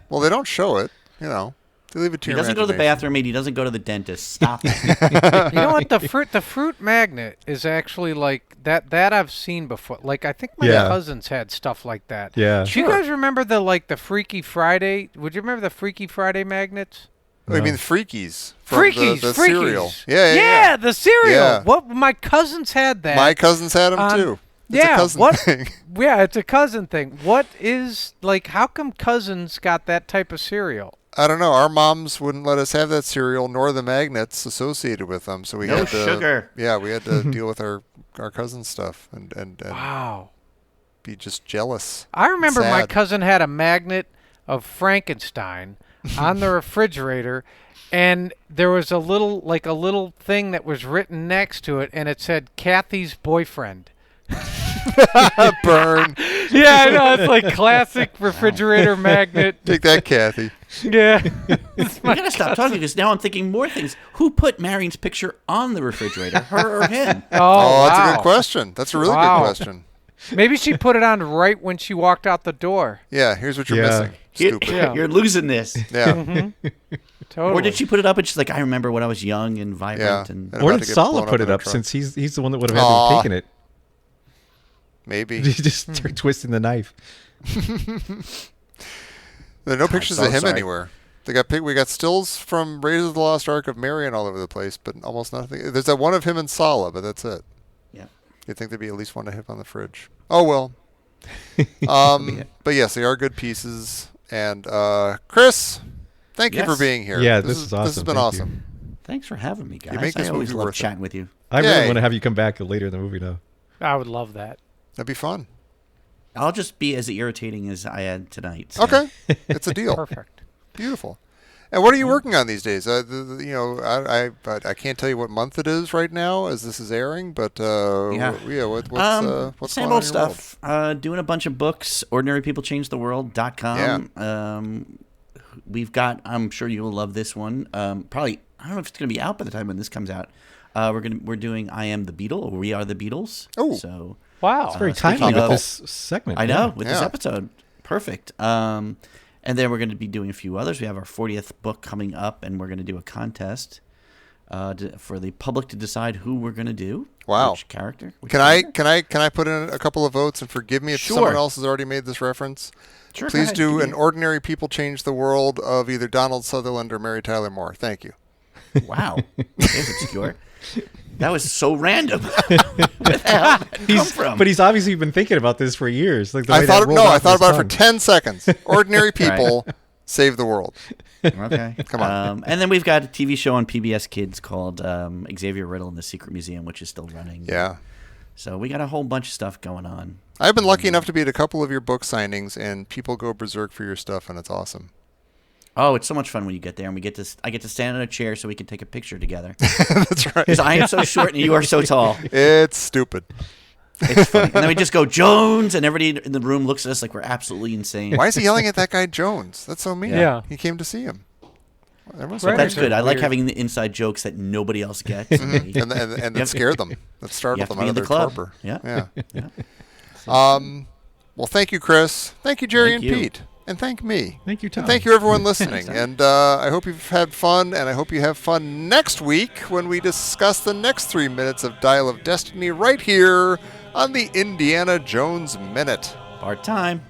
Speaker 2: Well, they don't show it. You know, they leave it to
Speaker 5: He
Speaker 2: your
Speaker 5: doesn't go to the
Speaker 2: imagination.
Speaker 5: bathroom and he doesn't go to the dentist. Stop it.
Speaker 4: You know what? The fruit magnet is actually like that. That I've seen before. Like I think my
Speaker 3: Yeah.
Speaker 4: cousins had stuff like that.
Speaker 3: Yeah.
Speaker 4: Do you guys remember the Freaky Friday? Would you remember the Freaky Friday magnets?
Speaker 2: Oh, you mean the Freakies? From
Speaker 4: Freakies,
Speaker 2: the
Speaker 4: Freakies.
Speaker 2: cereal. Yeah.
Speaker 4: the cereal.
Speaker 2: Yeah.
Speaker 4: What? My cousins had that.
Speaker 2: My cousins had them
Speaker 4: on-
Speaker 2: too. It's
Speaker 4: yeah,
Speaker 2: a cousin
Speaker 4: what?
Speaker 2: thing.
Speaker 4: Yeah, it's a cousin thing. What is like? How come cousins got that type of cereal?
Speaker 2: I don't know. Our moms wouldn't let us have that cereal nor the magnets associated with them, so we
Speaker 5: No
Speaker 2: had to.
Speaker 5: sugar.
Speaker 2: Yeah, we had to deal with our cousin stuff and
Speaker 4: Wow.
Speaker 2: be just jealous.
Speaker 4: I remember my
Speaker 2: Sad.
Speaker 4: cousin had a magnet of Frankenstein on the refrigerator, and there was a little thing that was written next to it, and it said Kathy's boyfriend.
Speaker 2: Burn.
Speaker 4: Yeah, I know. It's like classic refrigerator magnet.
Speaker 2: Take that, Kathy.
Speaker 4: Yeah.
Speaker 5: We gotta stop talking because now I'm thinking more things. Who put Marion's picture on the refrigerator, her or him?
Speaker 2: Oh, that's a
Speaker 4: wow.
Speaker 2: good question. That's a really
Speaker 4: Wow.
Speaker 2: good question.
Speaker 4: Maybe she put it on right when she walked out the door.
Speaker 2: Yeah, here's what you're
Speaker 3: Yeah.
Speaker 2: missing. Stupid.
Speaker 4: Yeah.
Speaker 5: You're losing this.
Speaker 2: Yeah.
Speaker 4: Totally.
Speaker 5: Or did she put it up and she's like, I remember when I was young and vibrant
Speaker 2: Yeah.
Speaker 5: and
Speaker 2: And
Speaker 3: Or
Speaker 2: about
Speaker 3: did
Speaker 2: to get
Speaker 3: Sala
Speaker 2: blown
Speaker 3: put
Speaker 2: up
Speaker 3: it
Speaker 2: in a
Speaker 3: up
Speaker 2: truck.
Speaker 3: since he's the one that would have had to
Speaker 2: Aw.
Speaker 3: have taken it?
Speaker 2: Maybe.
Speaker 3: He just started twisting the knife.
Speaker 2: There are no pictures
Speaker 5: so
Speaker 2: of him
Speaker 5: sorry.
Speaker 2: anywhere. We got stills from Raiders of the Lost Ark of Marion all over the place, but almost nothing. There's that one of him and Sala, but that's it.
Speaker 5: yeah.
Speaker 2: You'd think there'd be at least one to him on the fridge. Oh well. But yes, they are good pieces. And Chris, thank you for
Speaker 5: Yes.
Speaker 2: being here.
Speaker 3: Yeah, this is
Speaker 2: This has
Speaker 3: awesome.
Speaker 2: been
Speaker 3: Thank you.
Speaker 2: awesome.
Speaker 5: Thanks for having me, guys.
Speaker 2: make this
Speaker 5: I always
Speaker 2: movie
Speaker 5: love
Speaker 2: worth it.
Speaker 5: chatting with you.
Speaker 3: I really
Speaker 2: Yay.
Speaker 3: want to have you come back later in the movie now.
Speaker 4: I would love that.
Speaker 2: That'd be fun.
Speaker 5: I'll just be as irritating as I had tonight. so-
Speaker 2: Okay, it's a deal.
Speaker 4: Perfect.
Speaker 2: Beautiful. And what are you working on these days? I can't tell you what month it is right now as this is airing, but
Speaker 5: Yeah.
Speaker 2: what's
Speaker 5: Same
Speaker 2: going on
Speaker 5: old
Speaker 2: in your world?
Speaker 5: stuff. Doing a bunch of books. OrdinaryPeopleChangeTheWorld.com. We've got. I'm sure you'll love this one. Probably. I don't know if it's going to be out by the time when this comes out. We're doing I Am the Beatle, or We Are the Beatles.
Speaker 2: Oh.
Speaker 5: So
Speaker 4: Wow.
Speaker 3: It's very
Speaker 5: speaking
Speaker 3: timely with
Speaker 5: of-
Speaker 3: this segment.
Speaker 5: I know with this
Speaker 2: Yeah.
Speaker 5: episode, perfect. And then we're going to be doing a few others. We have our 40th book coming up, and we're going to do a contest for the public to decide who we're going to do.
Speaker 2: Wow.
Speaker 5: Which character? which
Speaker 2: Can I
Speaker 5: character.
Speaker 2: put in a couple of votes and forgive me if
Speaker 5: Sure.
Speaker 2: someone else has already made this reference?
Speaker 5: Sure, go
Speaker 2: Please
Speaker 5: ahead.
Speaker 2: do
Speaker 5: Give me
Speaker 2: an Ordinary People Change the World of either Donald Sutherland or Mary Tyler Moore. Thank you.
Speaker 5: Wow, that's obscure. That was so random. Where the hell did that come from?
Speaker 3: But he's obviously been thinking about this for years. Like the way
Speaker 2: I thought
Speaker 3: that rolled
Speaker 2: I
Speaker 3: off
Speaker 2: thought
Speaker 3: his
Speaker 2: about it for
Speaker 3: tongue.
Speaker 2: 10 seconds. Ordinary People Save the World.
Speaker 5: Okay,
Speaker 2: Come on.
Speaker 5: and then we've got a TV show on PBS Kids called Xavier Riddle and the Secret Museum, which is still running.
Speaker 2: Yeah.
Speaker 5: So we got a whole bunch of stuff going on.
Speaker 2: I've been lucky enough to be at a couple of your book signings, and people go berserk for your stuff, and it's awesome.
Speaker 5: Oh, it's so much fun when you get there, and I get to stand in a chair so we can take a picture together.
Speaker 2: That's right.
Speaker 5: Because I am so short and you are so tall.
Speaker 2: It's stupid.
Speaker 5: It's funny. And then we just go Jones, and everybody in the room looks at us like we're absolutely insane.
Speaker 2: Why is he yelling at that guy Jones? That's so mean.
Speaker 4: Yeah.
Speaker 2: He came to see him. Everyone's
Speaker 4: Right.
Speaker 5: That's
Speaker 2: crazy.
Speaker 5: good. I like
Speaker 4: Weird.
Speaker 5: having the inside jokes that nobody else gets.
Speaker 2: and that scared them. That
Speaker 5: You
Speaker 2: startled
Speaker 5: have
Speaker 2: them
Speaker 5: to be
Speaker 2: out
Speaker 5: in
Speaker 2: of
Speaker 5: the
Speaker 2: their
Speaker 5: club.
Speaker 2: torpor.
Speaker 5: Yeah.
Speaker 2: Yeah. Well, thank you, Chris. Thank you, Jerry
Speaker 5: Thank
Speaker 2: and
Speaker 5: you.
Speaker 2: Pete. And thank me.
Speaker 3: Thank you, Tom.
Speaker 2: And thank you, everyone listening. And I hope you've had fun, and I hope you have fun next week when we discuss the next 3 minutes of Dial of Destiny right here on the Indiana Jones Minute.
Speaker 5: Part time.